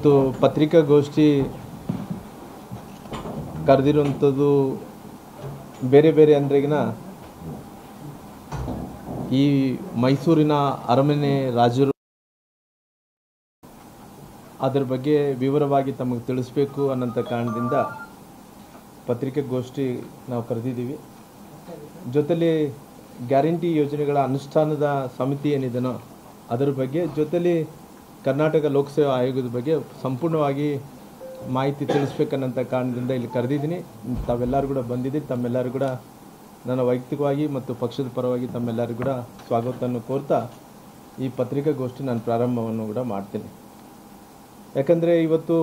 ಇವತ್ತು ಪತ್ರಿಕಾಗೋಷ್ಠಿ ಕರೆದಿರುವಂಥದ್ದು ಬೇರೆ ಬೇರೆ ಅಂದ್ರೆಗಿನ ಈ ಮೈಸೂರಿನ ಅರಮನೆ ರಾಜರು ಅದರ ಬಗ್ಗೆ ವಿವರವಾಗಿ ತಮಗೆ ತಿಳಿಸಬೇಕು ಅನ್ನೋಂಥ ಕಾರಣದಿಂದ ಪತ್ರಿಕಾಗೋಷ್ಠಿ ನಾವು ಕರೆದಿದ್ದೀವಿ. ಜೊತೆಲಿ ಗ್ಯಾರಂಟಿ ಯೋಜನೆಗಳ ಅನುಷ್ಠಾನದ ಸಮಿತಿ ಏನಿದೆನೋ ಅದರ ಬಗ್ಗೆ, ಜೊತೆಲಿ ಕರ್ನಾಟಕ ಲೋಕಸೇವಾ ಆಯೋಗದ ಬಗ್ಗೆ ಸಂಪೂರ್ಣವಾಗಿ ಮಾಹಿತಿ ತಿಳಿಸ್ಬೇಕನ್ನೋಂಥ ಕಾರಣದಿಂದ ಇಲ್ಲಿ ಕರೆದಿದ್ದೀನಿ. ತಾವೆಲ್ಲರೂ ಕೂಡ ಬಂದಿದ್ದೀರಿ. ತಮ್ಮೆಲ್ಲರೂ ಕೂಡ ನನ್ನ ವೈಯಕ್ತಿಕವಾಗಿ ಮತ್ತು ಪಕ್ಷದ ಪರವಾಗಿ ತಮ್ಮೆಲ್ಲರೂ ಕೂಡ ಸ್ವಾಗತವನ್ನು ಕೋರ್ತಾ ಈ ಪತ್ರಿಕಾಗೋಷ್ಠಿ ನಾನು ಪ್ರಾರಂಭವನ್ನು ಕೂಡ ಮಾಡ್ತೀನಿ. ಯಾಕಂದರೆ ಇವತ್ತು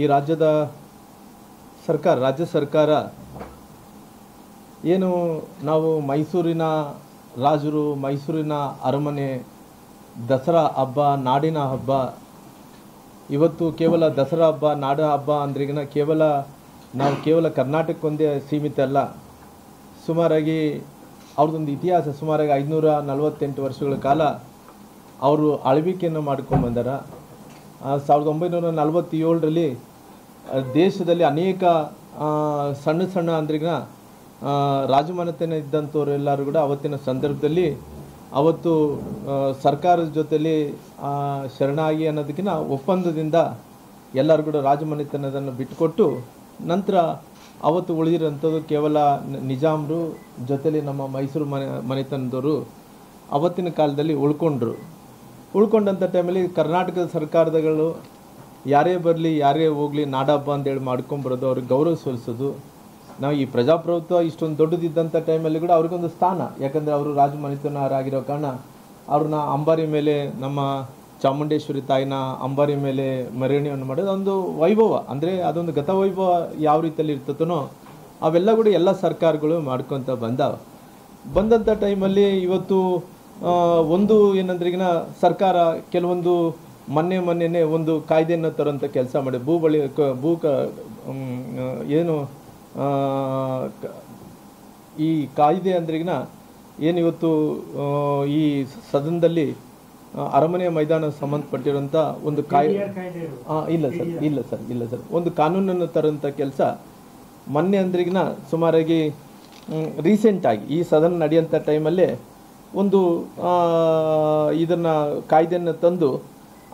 ಈ ರಾಜ್ಯ ಸರ್ಕಾರ ಏನು ನಾವು ಮೈಸೂರಿನ ರಾಜರು, ಮೈಸೂರಿನ ಅರಮನೆ, ದಸರಾ ಹಬ್ಬ, ನಾಡಿನ ಹಬ್ಬ, ಇವತ್ತು ಕೇವಲ ದಸರಾ ಹಬ್ಬ, ನಾಡ ಹಬ್ಬ ಅಂದ್ರಿಗಿನ ಕೇವಲ ಕರ್ನಾಟಕಕ್ಕೊಂದೇ ಸೀಮಿತ ಅಲ್ಲ. ಸುಮಾರಾಗಿ ಅವ್ರದ್ದೊಂದು ಇತಿಹಾಸ, ಸುಮಾರಾಗಿ 548 ವರ್ಷಗಳ ಕಾಲ ಅವರು ಆಳ್ವಿಕೆಯನ್ನು ಮಾಡ್ಕೊಂಡು ಬಂದಾರ. 1947ರಲ್ಲಿ ದೇಶದಲ್ಲಿ ಅನೇಕ ಸಣ್ಣ ಅಂದ್ರಿಗಿನ ರಾಜಮನೆತನ ಇದ್ದಂಥವರೆಲ್ಲರೂ ಕೂಡ ಅವತ್ತಿನ ಸಂದರ್ಭದಲ್ಲಿ ಅವತ್ತು ಸರ್ಕಾರದ ಜೊತೆಲಿ ಶರಣಾಗಿ ಅನ್ನೋದಕ್ಕಿಂತ ಒಪ್ಪಂದದಿಂದ ಎಲ್ಲರೂ ಕೂಡ ರಾಜಮನೆತನದನ್ನು ಬಿಟ್ಟುಕೊಟ್ಟು ನಂತರ ಅವತ್ತು ಉಳಿದಿರೋಂಥದ್ದು ಕೇವಲ ನಿಜಾಮರು ಜೊತೆಲಿ ನಮ್ಮ ಮೈಸೂರು ಮನೆತನದವರು ಅವತ್ತಿನ ಕಾಲದಲ್ಲಿ ಉಳ್ಕೊಂಡಂಥ ಟೈಮಲ್ಲಿ ಕರ್ನಾಟಕದ ಸರ್ಕಾರಗಳು ಯಾರೇ ಬರಲಿ ಯಾರೇ ಹೋಗಲಿ ನಾಡಹಬ್ಬ ಅಂತೇಳಿ ಮಾಡ್ಕೊಂಬರೋದು, ಅವ್ರಿಗೆ ಗೌರವ ಸಲ್ಲಿಸೋದು. ನಾವು ಈ ಪ್ರಜಾಪ್ರಭುತ್ವ ಇಷ್ಟೊಂದು ದೊಡ್ಡದಿದ್ದಂಥ ಟೈಮಲ್ಲಿ ಕೂಡ ಅವ್ರಿಗೊಂದು ಸ್ಥಾನ, ಯಾಕಂದರೆ ಅವರು ರಾಜಮನೆತನರಾಗಿರೋ ಕಾರಣ ಅವ್ರನ್ನ ಅಂಬಾರಿ ಮೇಲೆ, ನಮ್ಮ ಚಾಮುಂಡೇಶ್ವರಿ ತಾಯಿನ ಅಂಬಾರಿ ಮೇಲೆ ಮೆರವಣಿಗೆಯನ್ನು ಮಾಡೋದು ಒಂದು ವೈಭವ, ಅಂದರೆ ಅದೊಂದು ಗತವೈಭವ ಯಾವ ರೀತಿಯಲ್ಲಿ ಇರ್ತತನೋ ಅವೆಲ್ಲ ಕೂಡ ಎಲ್ಲ ಸರ್ಕಾರಗಳು ಮಾಡ್ಕೊತ ಬಂದಂಥ ಟೈಮಲ್ಲಿ ಇವತ್ತು ಒಂದು ಏನಂದ್ರಿಗಿನ ಸರ್ಕಾರ ಕೆಲವೊಂದು ಮೊನ್ನೆನೇ ಒಂದು ಕಾಯ್ದೆಯನ್ನು ತರೋಂಥ ಕೆಲಸ ಮಾಡಿ ಏನು ಈ ಕಾಯ್ದೆ ಅಂದ್ರಿಗಿನ ಏನು ಇವತ್ತು ಈ ಸದನದಲ್ಲಿ ಅರಮನೆ ಮೈದಾನ ಸಂಬಂಧಪಟ್ಟಿರೋಂಥ ಒಂದು ಇಲ್ಲ ಸರ್ ಒಂದು ಕಾನೂನನ್ನು ತರೋಂಥ ಕೆಲಸ ಮೊನ್ನೆ ಅಂದ್ರಿಗಿನ ಸುಮಾರಾಗಿ ರೀಸೆಂಟಾಗಿ ಈ ಸದನ ನಡೆಯೋಂಥ ಟೈಮಲ್ಲೇ ಒಂದು ಇದನ್ನು ಕಾಯ್ದೆಯನ್ನು ತಂದು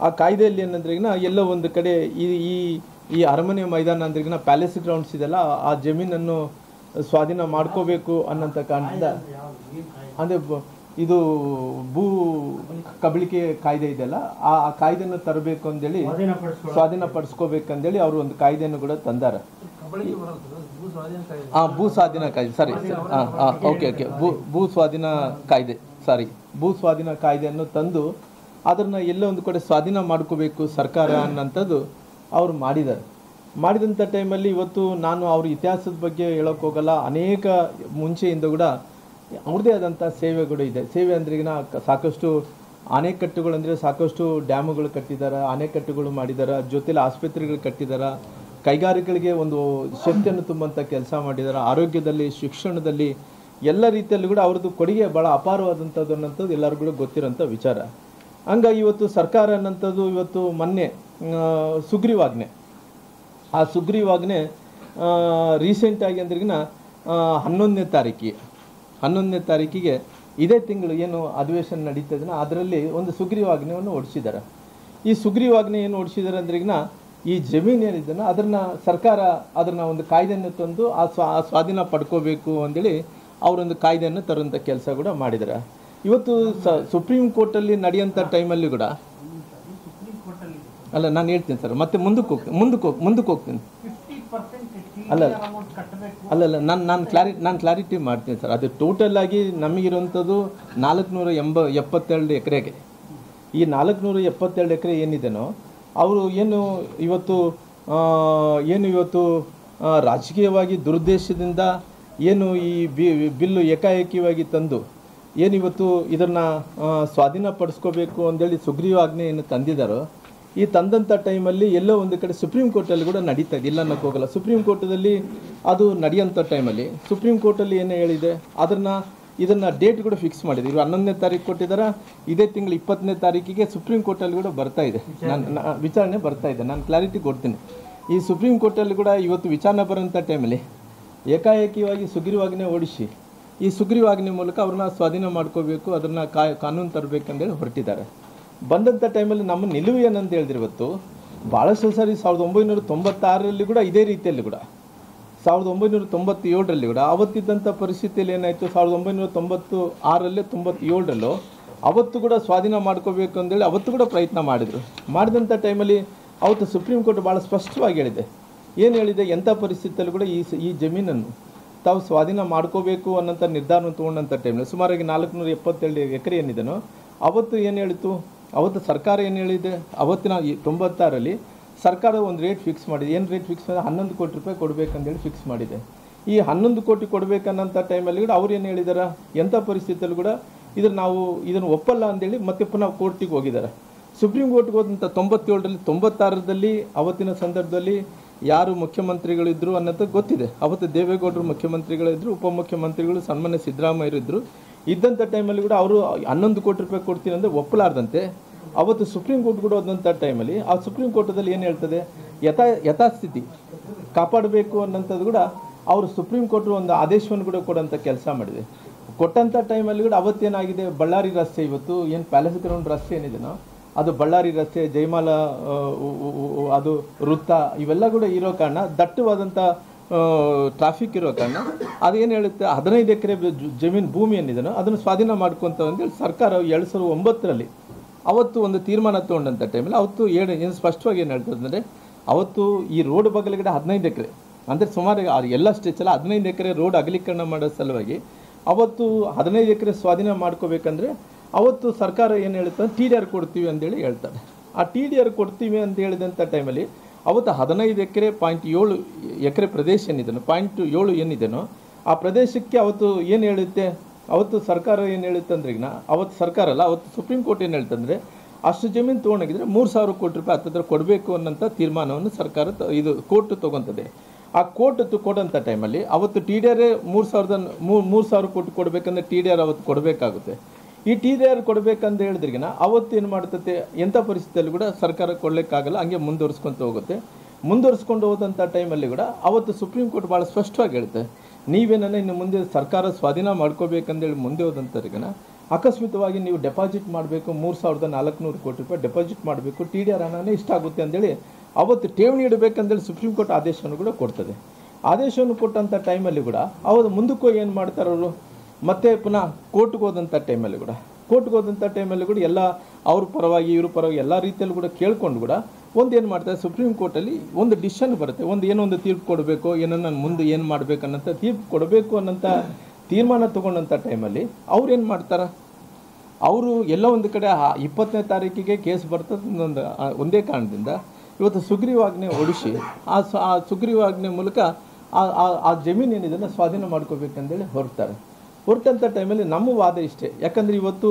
ಆ ಕಾಯ್ದೆಯಲ್ಲಿ ಏನಂದ್ರಿಗಿನ ಎಲ್ಲೋ ಒಂದು ಕಡೆ ಈ ಅರಮನೆ ಮೈದಾನ ಅಂದ್ರಿಗಿನ ಪ್ಯಾಲೇಸ್ ಗ್ರೌಂಡ್ಸ್ ಇದೆಲ್ಲ ಆ ಜಮೀನನ್ನು ಸ್ವಾಧೀನ ಮಾಡ್ಕೋಬೇಕು ಅನ್ನೋಂಥ ಕಾರಣದಿಂದ, ಅಂದರೆ ಇದು ಭೂ ಕಬಳಿಕೆ ಕಾಯ್ದೆ ಇದೆಯಲ್ಲ ಆ ಕಾಯ್ದೆಯನ್ನು ತರಬೇಕು ಅಂದೇಳಿ, ಸ್ವಾಧೀನಪಡಿಸ್ಕೋಬೇಕಂದೇಳಿ ಅವರು ಒಂದು ಕಾಯ್ದೆಯನ್ನು ಕೂಡ ತಂದಾರ. ಭೂ ಸ್ವಾಧೀನ ಕಾಯ್ದೆ, ಸಾರಿ ಓಕೆ ಭೂ ಸ್ವಾಧೀನ ಕಾಯ್ದೆ, ಭೂ ಸ್ವಾಧೀನ ಕಾಯ್ದೆಯನ್ನು ತಂದು ಅದನ್ನು ಎಲ್ಲೋ ಒಂದು ಕಡೆ ಸ್ವಾಧೀನ ಮಾಡ್ಕೋಬೇಕು ಸರ್ಕಾರ ಅನ್ನೋಂಥದ್ದು ಅವರು ಮಾಡಿದಂಥ ಟೈಮಲ್ಲಿ ಇವತ್ತು ನಾನು ಅವ್ರ ಇತಿಹಾಸದ ಬಗ್ಗೆ ಹೇಳೋಕೆ ಹೋಗಲ್ಲ. ಅನೇಕ ಮುಂಚೆಯಿಂದ ಕೂಡ ಅವ್ರದ್ದೇ ಆದಂಥ ಸೇವೆಗಳು ಇದೆ. ಸೇವೆ ಅಂದ್ರಿಗಿನ ಸಾಕಷ್ಟು ಅಣೆಕಟ್ಟುಗಳು, ಅಂದರೆ ಸಾಕಷ್ಟು ಡ್ಯಾಮುಗಳು ಕಟ್ಟಿದ್ದಾರೆ, ಅಣೆಕಟ್ಟುಗಳು ಮಾಡಿದ್ದಾರೆ, ಜೊತೆಲಿ ಆಸ್ಪತ್ರೆಗಳು ಕಟ್ಟಿದ್ದಾರೆ, ಕೈಗಾರಿಕೆಗಳಿಗೆ ಒಂದು ಶಕ್ತಿಯನ್ನು ತುಂಬಂಥ ಕೆಲಸ ಮಾಡಿದ್ದಾರೆ, ಆರೋಗ್ಯದಲ್ಲಿ, ಶಿಕ್ಷಣದಲ್ಲಿ ಎಲ್ಲ ರೀತಿಯಲ್ಲೂ ಕೂಡ ಅವ್ರದ್ದು ಕೊಡುಗೆ ಭಾಳ ಅಪಾರವಾದಂಥದ್ದು ಅನ್ನೋಂಥದ್ದು ಎಲ್ಲರಿಗೂ ಕೂಡ ಗೊತ್ತಿರೋಂಥ ವಿಚಾರ. ಹಂಗಾಗಿ ಇವತ್ತು ಸರ್ಕಾರ ಅನ್ನೋಂಥದ್ದು ಇವತ್ತು ಮೊನ್ನೆ ಸುಗ್ರೀವಾಜ್ಞೆ, ಆ ಸುಗ್ರೀವಾಜ್ಞೆ ರೀಸೆಂಟಾಗಿ ಅಂದ್ರಿಗಿನ 11ನೇ ತಾರೀಕಿಗೆ ಇದೇ ತಿಂಗಳು ಏನು ಅಧಿವೇಶನ ನಡೀತದನ್ನ ಅದರಲ್ಲಿ ಒಂದು ಸುಗ್ರೀವಾಜ್ಞೆಯನ್ನು ಹೊರಡಿಸಿದ್ದಾರೆ. ಈ ಸುಗ್ರೀವಾಜ್ಞೆ ಏನು ಹೊರಡಿಸಿದ್ದಾರೆ ಅಂದ್ರಿಗಿನ ಈ ಜಮೀನು ಏನಿದೆಯೋ ಅದನ್ನು ಒಂದು ಕಾಯ್ದೆಯನ್ನು ತಂದು ಆ ಸ್ವಾಧೀನ ಪಡ್ಕೋಬೇಕು ಅಂದೇಳಿ ಅವರೊಂದು ಕಾಯ್ದೆಯನ್ನು ತರುವಂಥ ಕೆಲಸ ಕೂಡ ಮಾಡಿದ್ದಾರೆ. ಇವತ್ತು ಸುಪ್ರೀಂ ಕೋರ್ಟಲ್ಲಿ ನಡೆಯೋಂಥ ಟೈಮಲ್ಲಿ ಕೂಡ ಅಲ್ಲ, ನಾನು ಹೇಳ್ತೀನಿ ಸರ್, ಮತ್ತೆ ಮುಂದಕ್ಕೆ ಹೋಗ್ತೀನಿ. ನಾನು ಕ್ಲಾರಿಟಿ ಮಾಡ್ತೀನಿ ಸರ್. ಅದು ಟೋಟಲ್ ಆಗಿ ನಮಗಿರುವಂಥದ್ದು 472 ಎಕರೆಗೆ. ಈ 472 ಎಕರೆ ಏನಿದೆನೋ ಅವರು ಇವತ್ತು ರಾಜಕೀಯವಾಗಿ ದುರುದ್ದೇಶದಿಂದ ಈ ಬಿಲ್ಲು ಏಕಾಏಕಿಯಾಗಿ ತಂದು ಇವತ್ತು ಇದನ್ನು ಸ್ವಾಧೀನಪಡಿಸ್ಕೋಬೇಕು ಅಂದೇಳಿ ಸುಗ್ರೀವಾಜ್ಞೆ ಏನು ತಂದಿದ್ದಾರೋ, ಈ ತಂದಂಥ ಟೈಮಲ್ಲಿ ಎಲ್ಲೋ ಒಂದು ಕಡೆ ಸುಪ್ರೀಂ ಕೋರ್ಟಲ್ಲಿ ಕೂಡ ನಡೀತಾ ಇದೆ, ಇಲ್ಲ ಅನ್ನೋಕ್ಕೆ ಹೋಗಲ್ಲ. ಸುಪ್ರೀಂ ಕೋರ್ಟದಲ್ಲಿ ಅದು ನಡೆಯೋಂಥ ಟೈಮಲ್ಲಿ ಸುಪ್ರೀಂ ಕೋರ್ಟಲ್ಲಿ ಏನು ಹೇಳಿದೆ, ಅದನ್ನು ಇದನ್ನು ಡೇಟ್ ಕೂಡ ಫಿಕ್ಸ್ ಮಾಡಿದೆ. ಇವರು 11ನೇ ತಾರೀಕು ಕೊಟ್ಟಿದ್ದಾರೆ. ಇದೇ ತಿಂಗಳು 20ನೇ ತಾರೀಕಿಗೆ ಸುಪ್ರೀಂ ಕೋರ್ಟಲ್ಲಿ ಕೂಡ ಬರ್ತಾ ಇದೆ, ವಿಚಾರಣೆ ಬರ್ತಾ ಇದೆ. ನಾನು ಕ್ಲಾರಿಟಿ ಕೊಡ್ತೀನಿ. ಈ ಸುಪ್ರೀಂ ಕೋರ್ಟಲ್ಲಿ ಕೂಡ ಇವತ್ತು ವಿಚಾರಣೆ ಬರೋಂಥ ಟೈಮಲ್ಲಿ ಏಕಾಏಕಿಯಾಗಿ ಸುಗ್ರೀವಾಜ್ಞೆ ಓಡಿಸಿ ಈ ಸುಗ್ರೀವಾಜ್ಞೆ ಮೂಲಕ ಅವ್ರನ್ನ ಸ್ವಾಧೀನ ಮಾಡ್ಕೋಬೇಕು, ಅದನ್ನು ಕಾನೂನು ತರಬೇಕಂದೇಳಿ ಹೊರಟಿದ್ದಾರೆ. ಬಂದಂಥ ಟೈಮಲ್ಲಿ ನಮ್ಮ ನಿಲುವು ಏನಂತ ಹೇಳಿದ್ರೆ ಇವತ್ತು ಭಾಳಷ್ಟು ಸಾರಿ 1996ರಲ್ಲಿ ಕೂಡ ಇದೇ ರೀತಿಯಲ್ಲಿ ಕೂಡ 1997ರಲ್ಲಿ ಕೂಡ ಅವತ್ತಿದ್ದಂಥ ಪರಿಸ್ಥಿತಿಯಲ್ಲಿ ಏನಾಯಿತು, 1996ರಲ್ಲಿ 97ರಲ್ಲೂ ಅವತ್ತು ಕೂಡ ಸ್ವಾಧೀನ ಮಾಡ್ಕೋಬೇಕು ಅಂತೇಳಿ ಅವತ್ತು ಕೂಡ ಪ್ರಯತ್ನ ಮಾಡಿದಂಥ ಟೈಮಲ್ಲಿ ಅವತ್ತು ಸುಪ್ರೀಂ ಕೋರ್ಟ್ ಭಾಳ ಸ್ಪಷ್ಟವಾಗಿ ಹೇಳಿದೆ. ಏನು ಹೇಳಿದೆ, ಎಂಥ ಪರಿಸ್ಥಿತಿಯಲ್ಲಿ ಕೂಡ ಈ ಜಮೀನನ್ನು ತಾವು ಸ್ವಾಧೀನ ಮಾಡ್ಕೋಬೇಕು ಅನ್ನೋಂಥ ನಿರ್ಧಾರವನ್ನು ತೊಗೊಂಡಂಥ ಟೈಮಲ್ಲಿ ಸುಮಾರಾಗಿ 472 ಎಕರೆ ಏನಿದೆನೋ ಅವತ್ತು ಏನು ಹೇಳಿತು, ಅವತ್ತು ಸರ್ಕಾರ ಏನು ಹೇಳಿದೆ, ಅವತ್ತಿನ 96ರಲ್ಲಿ ಸರ್ಕಾರ ಒಂದು ರೇಟ್ ಫಿಕ್ಸ್ ಮಾಡಿದೆ. ಏನು ರೇಟ್ ಫಿಕ್ಸ್ ಮಾಡಿದೆ, 11 ಕೋಟಿ ರೂಪಾಯಿ ಕೊಡಬೇಕಂತೇಳಿ ಫಿಕ್ಸ್ ಮಾಡಿದೆ. ಈ 11 ಕೋಟಿ ಕೊಡಬೇಕನ್ನೋಂಥ ಟೈಮಲ್ಲಿ ಕೂಡ ಅವ್ರು ಏನು ಹೇಳಿದಾರೆ, ಎಂಥ ಪರಿಸ್ಥಿತಿಯಲ್ಲಿ ಕೂಡ ನಾವು ಇದನ್ನು ಒಪ್ಪಲ್ಲ ಅಂತೇಳಿ ಮತ್ತೆ ಪುನಃ ಕೋರ್ಟಿಗೆ ಹೋಗಿದ್ದಾರೆ. ಸುಪ್ರೀಂ ಕೋರ್ಟ್ಗೆ ಹೋದಂಥ 97ರಲ್ಲಿ 96ರಲ್ಲಿ ಅವತ್ತಿನ ಸಂದರ್ಭದಲ್ಲಿ ಯಾರು ಮುಖ್ಯಮಂತ್ರಿಗಳಿದ್ದರು ಅನ್ನೋದು ಗೊತ್ತಿದೆ. ಅವತ್ತು ದೇವೇಗೌಡರು ಮುಖ್ಯಮಂತ್ರಿಗಳಿದ್ದರು, ಉಪಮುಖ್ಯಮಂತ್ರಿಗಳು ಸನ್ಮಾನ್ಯ ಸಿದ್ದರಾಮಯ್ಯರು ಇದ್ದರು. ಇದ್ದಂಥ ಟೈಮಲ್ಲಿ ಕೂಡ ಅವರು 11 ಕೋಟಿ ರೂಪಾಯಿ ಕೊಡ್ತೀನಿ ಅಂದರೆ ಒಪ್ಪಲಾರ್ದಂತೆ ಅವತ್ತು ಸುಪ್ರೀಂ ಕೋರ್ಟ್ ಕೂಡ ಹೋದಂಥ ಟೈಮಲ್ಲಿ ಆ ಸುಪ್ರೀಂ ಕೋರ್ಟದಲ್ಲಿ ಏನು ಹೇಳ್ತದೆ, ಯಥಾಸ್ಥಿತಿ ಕಾಪಾಡಬೇಕು ಅನ್ನೋಂಥದ್ದು ಕೂಡ ಅವರು ಸುಪ್ರೀಂ ಕೋರ್ಟ್ ಒಂದು ಆದೇಶವನ್ನು ಕೂಡ ಕೊಡೋಂಥ ಕೆಲಸ ಮಾಡಿದೆ. ಕೊಟ್ಟಂಥ ಟೈಮಲ್ಲಿ ಕೂಡ ಅವತ್ತೇನಾಗಿದೆ, ಬಳ್ಳಾರಿ ರಸ್ತೆ ಇವತ್ತು ಏನು ಪ್ಯಾಲೇಸ್ ಗ್ರೌಂಡ್ ರಸ್ತೆ ಏನಿದೆನೋ ಅದು ಬಳ್ಳಾರಿ ರಸ್ತೆ, ಜಯಮಾಲ ಅದು ವೃತ್ತ ಇವೆಲ್ಲ ಕೂಡ ಇರೋ ಕಾರಣ, ದಟ್ಟವಾದಂಥ ಟ್ರಾಫಿಕ್ ಇರೋ ಕಾರಣ ಅದೇನು ಹೇಳುತ್ತೆ, 15 ಎಕರೆ ಜಮೀನು ಭೂಮಿ ಏನಿದೆನೋ ಅದನ್ನು ಸ್ವಾಧೀನ ಮಾಡ್ಕೊತ ಅಂತೇಳಿ ಸರ್ಕಾರ 2009ರಲ್ಲಿ ಅವತ್ತು ಒಂದು ತೀರ್ಮಾನ ತೊಗೊಂಡಂಥ ಟೈಮಲ್ಲಿ ಅವತ್ತು ಏನು ಸ್ಪಷ್ಟವಾಗಿ ಏನು ಹೇಳ್ತದೆ ಅಂದರೆ, ಅವತ್ತು ಈ ರೋಡ್ ಬಗಲಿಗಡೆ 15 ಎಕರೆ ಅಂದರೆ ಸುಮಾರು ಎಲ್ಲ ಸ್ಟೇಚಲ್ಲ 15 ಎಕರೆ ರೋಡ್ ಅಗಲೀಕರಣ ಮಾಡೋ ಸಲುವಾಗಿ ಅವತ್ತು 15 ಎಕರೆ ಸ್ವಾಧೀನ ಮಾಡ್ಕೋಬೇಕಂದ್ರೆ ಅವತ್ತು ಸರ್ಕಾರ ಏನು ಹೇಳುತ್ತೆ, TDR ಕೊಡ್ತೀವಿ ಅಂತೇಳಿ ಹೇಳ್ತಾರೆ. ಆ TDR ಕೊಡ್ತೀವಿ ಅಂತ ಹೇಳಿದಂಥ ಟೈಮಲ್ಲಿ ಅವತ್ತು 15 ಎಕರೆ 0.7 ಎಕರೆ ಪ್ರದೇಶ ಏನಿದೆನೋ 0.7 ಏನಿದೆನೋ ಆ ಪ್ರದೇಶಕ್ಕೆ ಅವತ್ತು ಏನು ಹೇಳುತ್ತೆ, ಅವತ್ತು ಸರ್ಕಾರ ಏನು ಹೇಳುತ್ತೆ ಅಂದ್ರೆ, ಈಗ ಅವತ್ತು ಸರ್ಕಾರ ಅಲ್ಲ, ಅವತ್ತು ಸುಪ್ರೀಂ ಕೋರ್ಟ್ ಏನು ಹೇಳ್ತಂದರೆ ಅಷ್ಟು ಜಮೀನು ತೊಗೊಂಡೋಗಿದ್ರೆ 3,000 ಕೋಟಿ ರೂಪಾಯಿ ಹತ್ತಿರ ಕೊಡಬೇಕು ಅನ್ನೋಂಥ ತೀರ್ಮಾನವನ್ನು ಸರ್ಕಾರ ಇದು ಕೋರ್ಟ್ ತೊಗೊತದೆ. ಆ ಕೋರ್ಟ್ ಕೊಡೋಂಥ ಟೈಮಲ್ಲಿ ಅವತ್ತು TDR 3,000 ಕೋಟಿ ಕೊಡಬೇಕಂದ್ರೆ TDR ಅವತ್ತು ಕೊಡಬೇಕಾಗುತ್ತೆ. ಈ TDR ಕೊಡಬೇಕಂತ ಹೇಳಿದ್ರಿಗಿನ ಅವತ್ತು ಏನು ಮಾಡ್ತದೆ, ಎಂಥ ಪರಿಸ್ಥಿತಿಯಲ್ಲಿ ಕೂಡ ಸರ್ಕಾರ ಕೊಡಲಿಕ್ಕಾಗಲ್ಲ, ಹಂಗೆ ಮುಂದುವರಿಸ್ಕೊತ ಹೋಗುತ್ತೆ. ಮುಂದುವರಿಸ್ಕೊಂಡು ಹೋದಂಥ ಟೈಮಲ್ಲಿ ಕೂಡ ಅವತ್ತು ಸುಪ್ರೀಂ ಕೋರ್ಟ್ ಭಾಳ ಸ್ಪಷ್ಟವಾಗಿ ಹೇಳುತ್ತೆ, ನೀವೇನ ಇನ್ನು ಮುಂದೆ ಸರ್ಕಾರ ಸ್ವಾಧೀನ ಮಾಡ್ಕೋಬೇಕಂದೇಳಿ ಮುಂದೆ ಹೋದಂಥವ್ರಿಗನ ಅಕಸ್ಮಿತವಾಗಿ ನೀವು ಡೆಪಾಸಿಟ್ ಮಾಡಬೇಕು, 3,400 ಕೋಟಿ ರೂಪಾಯಿ ಡೆಪಾಸಿಟ್ ಮಾಡಬೇಕು, TDR ಹಣನೇ ಇಷ್ಟ ಆಗುತ್ತೆ ಅಂತೇಳಿ ಅವತ್ತು ಠೇವಣಿ ಇಡಬೇಕಂತೇಳಿ ಸುಪ್ರೀಂ ಕೋರ್ಟ್ ಆದೇಶವನ್ನು ಕೂಡ ಕೊಡ್ತದೆ. ಆದೇಶವನ್ನು ಕೊಟ್ಟಂಥ ಟೈಮಲ್ಲಿ ಕೂಡ ಅವರು ಮುಂದಕ್ಕೂ ಏನು ಮಾಡ್ತಾರೆ, ಅವರು ಮತ್ತೆ ಪುನಃ ಕೋರ್ಟ್ಗೆ ಹೋದಂಥ ಟೈಮಲ್ಲಿ ಕೂಡ ಎಲ್ಲ ಅವ್ರ ಪರವಾಗಿ ಇವ್ರ ಪರವಾಗಿ ಎಲ್ಲ ರೀತಿಯಲ್ಲೂ ಕೂಡ ಕೇಳ್ಕೊಂಡು ಕೂಡ ಏನು ಮಾಡ್ತಾರೆ, ಸುಪ್ರೀಂ ಕೋರ್ಟಲ್ಲಿ ಒಂದು ಡಿಸಿಷನ್ ಬರುತ್ತೆ, ಒಂದು ತೀರ್ಪು ಕೊಡಬೇಕು, ಏನನ್ನ ಮುಂದೆ ಏನು ಮಾಡಬೇಕು ಅನ್ನೋಂಥ ತೀರ್ಪು ಕೊಡಬೇಕು ಅನ್ನೋಂಥ ತೀರ್ಮಾನ ತೊಗೊಂಡಂಥ ಟೈಮಲ್ಲಿ ಅವ್ರು ಏನು ಮಾಡ್ತಾರೆ, ಅವರು ಎಲ್ಲ ಒಂದು ಕಡೆ 20ನೇ ತಾರೀಕಿಗೆ ಕೇಸ್ ಬರ್ತದೆ ಒಂದೇ ಕಾರಣದಿಂದ ಇವತ್ತು ಸುಗ್ರೀವಾಜ್ಞೆ ಓಡಿಸಿ ಆ ಸುಗ್ರೀವಾಜ್ಞೆ ಮೂಲಕ ಆ ಜಮೀನು ಏನಿದೆ ಸ್ವಾಧೀನ ಮಾಡ್ಕೋಬೇಕಂತೇಳಿ ಹೊರಟಂಥ ಟೈಮಲ್ಲಿ ನಮ್ಮ ವಾದ ಇಷ್ಟೇ. ಯಾಕಂದರೆ ಇವತ್ತು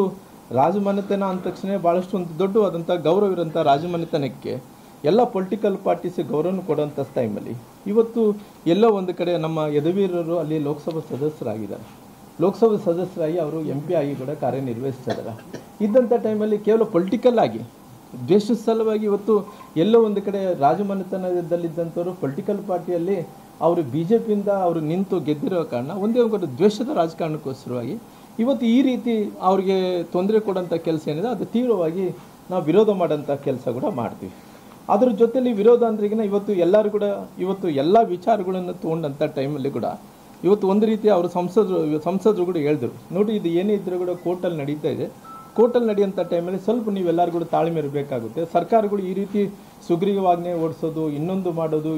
ರಾಜಮನೆತನ ಅಂದ ತಕ್ಷಣ ಭಾಳಷ್ಟು ಒಂದು ದೊಡ್ಡವಾದಂಥ ಗೌರವ ಇರೋಂಥ ರಾಜಮನೆತನಕ್ಕೆ ಎಲ್ಲ ಪೊಲಿಟಿಕಲ್ ಪಾರ್ಟೀಸ್ ಗೌರವನ ಕೊಡೋಂಥ ಟೈಮಲ್ಲಿ ಇವತ್ತು ಎಲ್ಲೋ ಒಂದು ಕಡೆ ನಮ್ಮ ಯದುವೀರರು ಅಲ್ಲಿ ಲೋಕಸಭಾ ಸದಸ್ಯರಾಗಿ ಅವರು MP ಆಗಿ ಕೂಡ ಕಾರ್ಯನಿರ್ವಹಿಸ್ತಾ ಇದ್ದಾರೆ. ಇದ್ದಂಥ ಟೈಮಲ್ಲಿ ಕೇವಲ ಪೊಲಿಟಿಕಲ್ ಆಗಿ ದೇಶದ ಸಲುವಾಗಿ ಇವತ್ತು ಎಲ್ಲೋ ಒಂದು ಕಡೆ ರಾಜಮನೆತನದಲ್ಲಿದ್ದಂಥವ್ರು ಪೊಲಿಟಿಕಲ್ ಪಾರ್ಟಿಯಲ್ಲಿ ಅವರು BJPಯಿಂದ ಅವರು ನಿಂತು ಗೆದ್ದಿರೋ ಕಾರಣ ಒಂದೇ ಒಂದು ದ್ವೇಷದ ರಾಜಕಾರಣಕ್ಕೋಸ್ಕರವಾಗಿ ಇವತ್ತು ಈ ರೀತಿ ಅವ್ರಿಗೆ ತೊಂದರೆ ಕೊಡೋಂಥ ಕೆಲಸ ಏನಿದೆ ಅದು ತೀವ್ರವಾಗಿ ನಾವು ವಿರೋಧ ಮಾಡೋಂಥ ಕೆಲಸ ಕೂಡ ಮಾಡ್ತೀವಿ. ಅದ್ರ ಜೊತೆಲಿ ವಿರೋಧ ಅಂದ್ರಿಗಿನ ಇವತ್ತು ಎಲ್ಲರೂ ಕೂಡ ಇವತ್ತು ಎಲ್ಲ ವಿಚಾರಗಳನ್ನು ತೊಗೊಂಡಂಥ ಟೈಮಲ್ಲಿ ಕೂಡ ಇವತ್ತು ಒಂದು ರೀತಿ ಅವರು ಸಂಸದರು ಕೂಡ ಹೇಳಿದ್ರು, ನೋಡಿ ಇದು ಏನೇ ಇದ್ರೂ ಕೂಡ ಕೋರ್ಟಲ್ಲಿ ನಡೀತಾ ಇದೆ, ಕೋರ್ಟಲ್ಲಿ ನಡೆಯುವಂಥ ಟೈಮಲ್ಲಿ ಸ್ವಲ್ಪ ನೀವೆಲ್ಲರೂ ಕೂಡ ತಾಳ್ಮೆ ಇರಬೇಕಾಗುತ್ತೆ. ಸರ್ಕಾರಗಳು ಈ ರೀತಿ ಸುಗ್ರೀವಾಜ್ಞೆ ಓಡಿಸೋದು ಇನ್ನೊಂದು ಮಾಡೋದು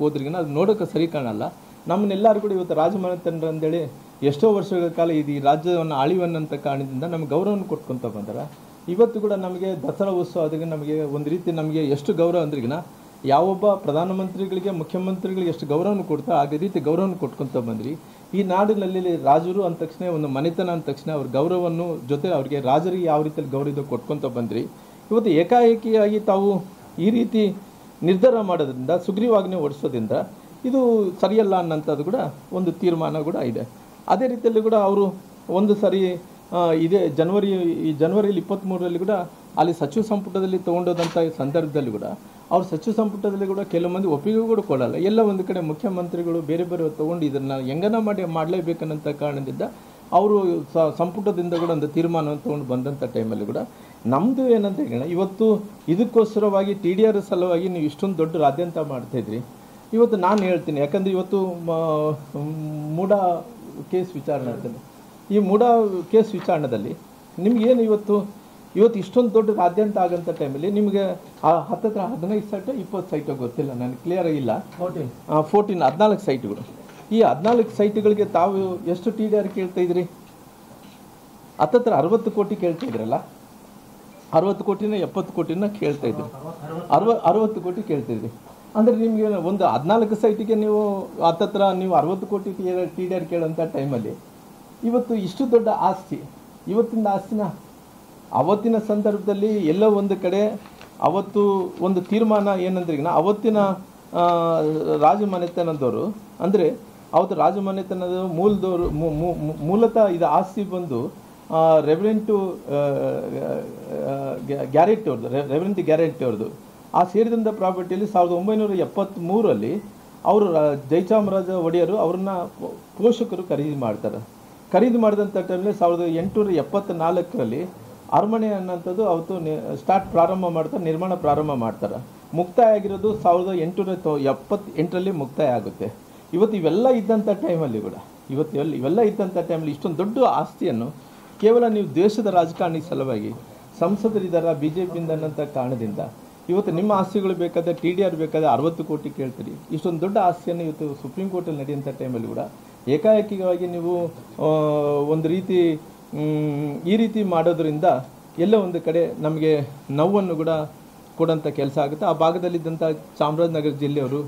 ಹೋದ್ರಿಗಿನ ಅದು ನೋಡೋಕೆ ಸರಿ ಕಾಣಲ್ಲ. ನಮ್ಮನ್ನೆಲ್ಲರೂ ಕೂಡ ಇವತ್ತು ರಾಜಮನೆತನರು ಅಂತೇಳಿ ಎಷ್ಟೋ ವರ್ಷಗಳ ಕಾಲ ಇದು ಈ ರಾಜ್ಯವನ್ನು ಆಳಿವನ್ನಂಥ ಕಾರಣದಿಂದ ನಮ್ಗೆ ಗೌರವವನ್ನು ಕೊಟ್ಕೊತ ಬಂದಾರ. ಇವತ್ತು ಕೂಡ ನಮಗೆ ದಸರಾ ಉತ್ಸವ ಅದಕ್ಕೆ ನಮಗೆ ಒಂದು ರೀತಿ ನಮಗೆ ಎಷ್ಟು ಗೌರವ ಅಂದ್ರಿಗಿನ ಯಾವೊಬ್ಬ ಪ್ರಧಾನಮಂತ್ರಿಗಳಿಗೆ ಮುಖ್ಯಮಂತ್ರಿಗಳಿಗೆ ಎಷ್ಟು ಗೌರವವನ್ನು ಕೊಡ್ತಾರೆ ಅದೇ ರೀತಿ ಗೌರವವನ್ನು ಕೊಟ್ಕೊತ ಬಂದ್ರಿ. ಈ ನಾಡಿನಲ್ಲಿ ರಾಜರು ಅಂದ ತಕ್ಷಣ ಒಂದು ಮನೆತನ ಅಂದ ತಕ್ಷಣ ಅವ್ರ ಗೌರವವನ್ನು ಜೊತೆ ಅವ್ರಿಗೆ ರಾಜರಿಗೆ ಯಾವ ರೀತಿಯಲ್ಲಿ ಗೌರವ ಕೊಟ್ಕೊತ ಬಂದ್ರಿ. ಇವತ್ತು ಏಕಾಏಕಿಯಾಗಿ ತಾವು ಈ ರೀತಿ ನಿರ್ಧಾರ ಮಾಡೋದ್ರಿಂದ ಸುಗ್ರೀವಾಜ್ಞೆ ಓಡಿಸೋದ್ರಿಂದ ಇದು ಸರಿಯಲ್ಲ ಅನ್ನೋಂಥದ್ದು ಕೂಡ ಒಂದು ತೀರ್ಮಾನ ಕೂಡ ಇದೆ. ಅದೇ ರೀತಿಯಲ್ಲಿ ಕೂಡ ಅವರು ಒಂದು ಸರಿ ಈ ಜನವರಿಯಲ್ಲಿ 23ರಲ್ಲಿ ಕೂಡ ಅಲ್ಲಿ ಸಚಿವ ಸಂಪುಟದಲ್ಲಿ ತೊಗೊಂಡೋದಂಥ ಸಂದರ್ಭದಲ್ಲಿ ಕೂಡ ಅವ್ರು ಸಚಿವ ಸಂಪುಟದಲ್ಲಿ ಕೂಡ ಕೆಲವು ಮಂದಿ ಒಪ್ಪಿಗೆ ಕೂಡ ಕೊಡಲ್ಲ. ಎಲ್ಲ ಒಂದು ಕಡೆ ಮುಖ್ಯಮಂತ್ರಿಗಳು ಬೇರೆ ತೊಗೊಂಡು ಇದನ್ನು ಹೆಂಗನ ಮಾಡಲೇಬೇಕನ್ನಂಥ ಕಾರಣದಿಂದ ಅವರು ಸಂಪುಟದಿಂದ ಕೂಡ ಒಂದು ತೀರ್ಮಾನವನ್ನು ತೊಗೊಂಡು ಬಂದಂಥ ಟೈಮಲ್ಲಿ ಕೂಡ ನಮ್ಮದು ಏನಂತ ಹೇಳೋಣ, ಇವತ್ತು ಇದಕ್ಕೋಸ್ಕರವಾಗಿ TDR ಸಲುವಾಗಿ ನೀವು ಇಷ್ಟೊಂದು ದೊಡ್ಡ ರಾದ್ಯಂತ ಮಾಡ್ತಾಯಿದ್ರಿ. ಇವತ್ತು ನಾನು ಹೇಳ್ತೀನಿ, ಯಾಕಂದರೆ ಇವತ್ತು ಮೂಡಾ ಕೇಸ್ ವಿಚಾರಣೆ ಆಗ್ತದೆ. ಈ ಮೂಡಾ ಕೇಸ್ ವಿಚಾರಣೆಯಲ್ಲಿ ನಿಮಗೇನು ಇವತ್ತು ಇಷ್ಟೊಂದು ದೊಡ್ಡ ರಾದ್ಯಂತ ಆಗೋಂಥ ಟೈಮಲ್ಲಿ ನಿಮಗೆ ಹತ್ತಿರ 15 ಸೈಟು 20 ಸೈಟು ಗೊತ್ತಿಲ್ಲ, ನನಗೆ ಕ್ಲಿಯರ್ ಆಗಿಲ್ಲ. 14 ಸೈಟ್ಗಳು. ಈ 14 ಸೈಟ್ಗಳಿಗೆ ತಾವು ಎಷ್ಟು TDR ಕೇಳ್ತಾಯಿದ್ರಿ? ಹತ್ತಿರ 60 ಕೋಟಿ ಕೇಳ್ತಾಯಿದ್ರಲ್ಲ, 60 ಕೋಟಿನ 70 ಕೋಟಿನ ಕೇಳ್ತಾಯಿದ್ರಿ, 60 ಕೋಟಿ ಕೇಳ್ತಾಯಿದ್ರಿ. ಅಂದರೆ ನಿಮಗೆ ಒಂದು 14 ಸೈಟಿಗೆ ನೀವು ಹತ್ತಿರ ನೀವು 60 ಕೋಟಿ TDR ಕೇಳೋಂಥ ಟೈಮಲ್ಲಿ ಇವತ್ತು ಇಷ್ಟು ದೊಡ್ಡ ಆಸ್ತಿ, ಇವತ್ತಿನ ಆಸ್ತಿನ ಅವತ್ತಿನ ಸಂದರ್ಭದಲ್ಲಿ ಎಲ್ಲೋ ಒಂದು ಕಡೆ ಅವತ್ತು ಒಂದು ತೀರ್ಮಾನ ಏನಂದ್ರೆ, ಅವತ್ತಿನ ರಾಜಮನೆತನದವರು ಅಂದರೆ ಅವತ್ತು ರಾಜಮನೆತನದ ಮೂಲತಃ ಇದು ಆಸ್ತಿ ಬಂದು ರೆವರೆಂಟ್ ಗ್ಯಾರೆಂಟಿ ಅವ್ರದ್ದು ಆ ಸೇರಿದಂಥ ಪ್ರಾಪರ್ಟಿಯಲ್ಲಿ 1973ರಲ್ಲಿ ಅವರು ಜಯಚಾಮರಾಜ ಒಡೆಯರು ಅವ್ರನ್ನ ಪೋಷಕರು ಖರೀದಿ ಮಾಡಿದಂಥ ಟೈಮಲ್ಲಿ 1874ರಲ್ಲಿ ಅರಮನೆ ಅನ್ನೋಂಥದ್ದು ಅವತ್ತು ನಿರ್ಮಾಣ ಪ್ರಾರಂಭ ಮಾಡ್ತಾರೆ. ಮುಕ್ತಾಯ ಆಗಿರೋದು 1878ರಲ್ಲಿ ಮುಕ್ತಾಯ ಆಗುತ್ತೆ. ಇವತ್ತು ಇವೆಲ್ಲ ಇದ್ದಂಥ ಟೈಮಲ್ಲಿ ಕೂಡ ಇವೆಲ್ಲ ಇದ್ದಂಥ ಟೈಮಲ್ಲಿ ಇಷ್ಟೊಂದು ದೊಡ್ಡ ಆಸ್ತಿಯನ್ನು ಕೇವಲ ನೀವು ದೇಶದ ರಾಜಕಾರಣಿ ಸಲುವಾಗಿ ಸಂಸದರಿದ್ದಾರ BJPಯಿಂದ ಅನ್ನೋಂಥ ಕಾರಣದಿಂದ ಇವತ್ತು ನಿಮ್ಮ ಆಸ್ತಿಗಳು ಬೇಕಾದರೆ TDR ಬೇಕಾದರೆ 60 ಕೋಟಿ ಕೇಳ್ತೀರಿ. ಇಷ್ಟೊಂದು ದೊಡ್ಡ ಆಸ್ತಿಯನ್ನು ಇವತ್ತು ಸುಪ್ರೀಂ ಕೋರ್ಟಲ್ಲಿ ನಡೆಯುವಂಥ ಟೈಮಲ್ಲಿ ಕೂಡ ಏಕಾಏಕಿಯಾಗಿ ನೀವು ಒಂದು ರೀತಿ ಈ ರೀತಿ ಮಾಡೋದ್ರಿಂದ ಎಲ್ಲ ಒಂದು ಕಡೆ ನಮಗೆ ನೋವನ್ನು ಕೂಡ ಕೊಡೋಂಥ ಕೆಲಸ ಆಗುತ್ತೆ. ಆ ಭಾಗದಲ್ಲಿದ್ದಂಥ ಚಾಮರಾಜನಗರ ಜಿಲ್ಲೆಯವರು,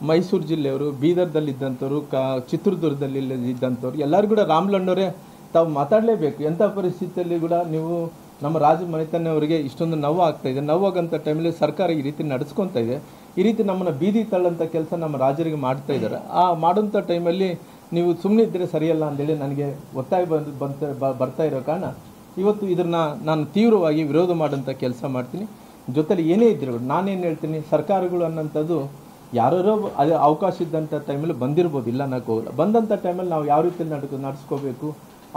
ಮೈಸೂರು ಜಿಲ್ಲೆಯವರು, ಬೀದರ್ದಲ್ಲಿದ್ದಂಥವ್ರು, ಚಿತ್ರದುರ್ಗದಲ್ಲಿ ಇದ್ದಂಥವ್ರು ಎಲ್ಲರೂ ಕೂಡ ರಾಮ್ಲಣ್ಣವರೇ ತಾವು ಮಾತಾಡಲೇಬೇಕು. ಎಂಥ ಪರಿಸ್ಥಿತಿಯಲ್ಲಿ ಕೂಡ ನೀವು ನಮ್ಮ ರಾಜ ಮನೆತನವರಿಗೆ ಇಷ್ಟೊಂದು ನೋವು ಆಗ್ತಾಯಿದೆ. ನೋವಾಗಂಥ ಟೈಮಲ್ಲಿ ಸರ್ಕಾರ ಈ ರೀತಿ ನಡೆಸ್ಕೊತಾ ಇದೆ. ಈ ರೀತಿ ನಮ್ಮನ್ನು ಬೀದಿ ತಳ್ಳಂಥ ಕೆಲಸ ನಮ್ಮ ರಾಜರಿಗೆ ಮಾಡ್ತಾ ಇದ್ದಾರೆ. ಆ ಮಾಡೋಂಥ ಟೈಮಲ್ಲಿ ನೀವು ಸುಮ್ಮನೆ ಇದ್ದರೆ ಸರಿಯಲ್ಲ ಅಂತೇಳಿ ನನಗೆ ಒತ್ತಾಯ ಬರ್ತಾ ಇರೋ ಕಾರಣ ಇವತ್ತು ಇದನ್ನು ನಾನು ತೀವ್ರವಾಗಿ ವಿರೋಧ ಮಾಡೋಂಥ ಕೆಲಸ ಮಾಡ್ತೀನಿ. ಜೊತೆಲಿ ಏನೇ ಇದ್ದರೂ ನಾನೇನು ಹೇಳ್ತೀನಿ, ಸರ್ಕಾರಗಳು ಅನ್ನೋಂಥದ್ದು ಯಾರೋ ಅದೇ ಅವಕಾಶ ಇದ್ದಂಥ ಟೈಮಲ್ಲಿ ಬಂದಿರ್ಬೋದು, ಇಲ್ಲ ಅನ್ನೋಕೆ ಹೋಗಲ್ಲ. ಬಂದಂಥ ಟೈಮಲ್ಲಿ ನಾವು ಯಾವ ರೀತಿ ನಡೆಸ್ಕೋಬೇಕು,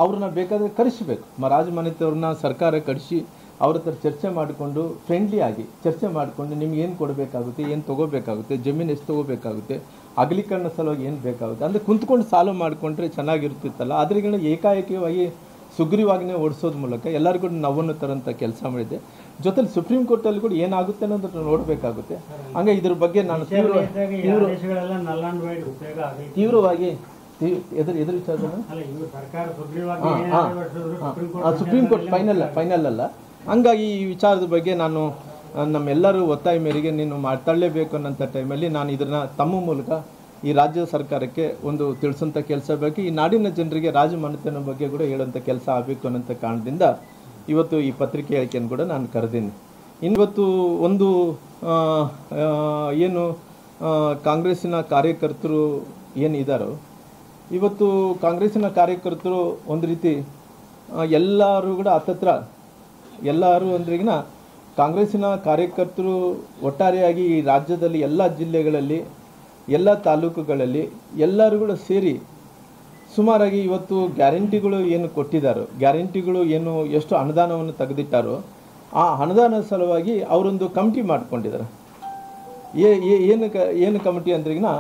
ಅವ್ರನ್ನ ಬೇಕಾದರೆ ಕರೆಸಬೇಕು. ರಾಜಮನೆತವ್ರನ್ನ ಸರ್ಕಾರ ಕರೆಸಿ ಅವ್ರ ಹತ್ರ ಚರ್ಚೆ ಮಾಡಿಕೊಂಡು ಫ್ರೆಂಡ್ಲಿ ಆಗಿ ಚರ್ಚೆ ಮಾಡಿಕೊಂಡು ನಿಮ್ಗೆ ಏನು ಕೊಡಬೇಕಾಗುತ್ತೆ, ಏನು ತೊಗೋಬೇಕಾಗುತ್ತೆ, ಜಮೀನು ಎಷ್ಟು ತೊಗೋಬೇಕಾಗುತ್ತೆ, ಅಗಲೀಕರಣ ಸಲುವಾಗಿ ಏನು ಬೇಕಾಗುತ್ತೆ ಅಂದರೆ ಕುಂತ್ಕೊಂಡು ಸಾಲ್ವ್ ಮಾಡಿಕೊಂಡ್ರೆ ಚೆನ್ನಾಗಿರ್ತಿತ್ತಲ್ಲ. ಅದ್ರಿಂದ ಏಕಾಏಕಿಯಾಗಿ ಸುಗ್ರೀವಾಜ್ಞೆ ಓಡಿಸೋದ್ರ ಮೂಲಕ ಎಲ್ಲರಿಗೂ ನೋವನ್ನು ತರೋಂಥ ಕೆಲಸ ಮಾಡಿದೆ. ಜೊತೆಲಿ ಸುಪ್ರೀಂ ಕೋರ್ಟಲ್ಲಿ ಕೂಡ ಏನಾಗುತ್ತೆ ಅನ್ನೋದನ್ನು ನೋಡಬೇಕಾಗುತ್ತೆ. ಹಂಗೆ ಇದ್ರ ಬಗ್ಗೆ ನಾನು ತೀವ್ರವಾಗಿ ಎದುರು ಸುಪ್ರೀಂ ಕೋರ್ಟ್ ಫೈನಲ್ ಅಲ್ಲ. ಹಂಗಾಗಿ ಈ ವಿಚಾರದ ಬಗ್ಗೆ ನಾನು ನಮ್ಮೆಲ್ಲರೂ ಒತ್ತಾಯ ಮೇರೆಗೆ ನೀನು ಮಾತಾಡಲೇಬೇಕು ಅನ್ನೋಂಥ ಟೈಮಲ್ಲಿ ನಾನು ಇದನ್ನು ತಮ್ಮ ಮೂಲಕ ಈ ರಾಜ್ಯ ಸರ್ಕಾರಕ್ಕೆ ಒಂದು ತಿಳಿಸೋಂಥ ಕೆಲಸ ಬೇಕು. ಈ ನಾಡಿನ ಜನರಿಗೆ ರಾಜಮನೆತನ ಬಗ್ಗೆ ಕೂಡ ಹೇಳೋಂಥ ಕೆಲಸ ಆಗಬೇಕು ಅನ್ನೋಂಥ ಕಾರಣದಿಂದ ಇವತ್ತು ಈ ಪತ್ರಿಕೆ ಹೇಳಿಕೆಯನ್ನು ಕೂಡ ನಾನು ಕರೆದೀನಿ. ಇವತ್ತು ಒಂದು ಏನು ಕಾಂಗ್ರೆಸ್ಸಿನ ಕಾರ್ಯಕರ್ತರು ಏನಿದ್ದಾರೋ, ಇವತ್ತು ಕಾಂಗ್ರೆಸ್ಸಿನ ಕಾರ್ಯಕರ್ತರು ಒಂದು ರೀತಿ ಎಲ್ಲರೂ ಕೂಡ ಹತ್ತತ್ರ ಎಲ್ಲರೂ ಅಂದ್ರೆಗಿನ ಕಾಂಗ್ರೆಸ್ಸಿನ ಕಾರ್ಯಕರ್ತರು ಒಟ್ಟಾರೆಯಾಗಿ ಈ ರಾಜ್ಯದಲ್ಲಿ ಎಲ್ಲ ಜಿಲ್ಲೆಗಳಲ್ಲಿ ಎಲ್ಲ ತಾಲೂಕುಗಳಲ್ಲಿ ಎಲ್ಲರೂ ಕೂಡ ಸೇರಿ ಸುಮಾರಾಗಿ ಇವತ್ತು ಗ್ಯಾರಂಟಿಗಳು ಏನು ಕೊಟ್ಟಿದ್ದಾರೋ, ಗ್ಯಾರಂಟಿಗಳು ಏನು ಎಷ್ಟು ಅನುದಾನವನ್ನು ತೆಗೆದಿಟ್ಟಾರೋ ಆ ಅನುದಾನ ಸಲುವಾಗಿ ಅವರೊಂದು ಕಮಿಟಿ ಮಾಡ್ಕೊಂಡಿದ್ದಾರೆ. ಏನು ಕಮಿಟಿ ಅಂದ್ರೆಗಿನ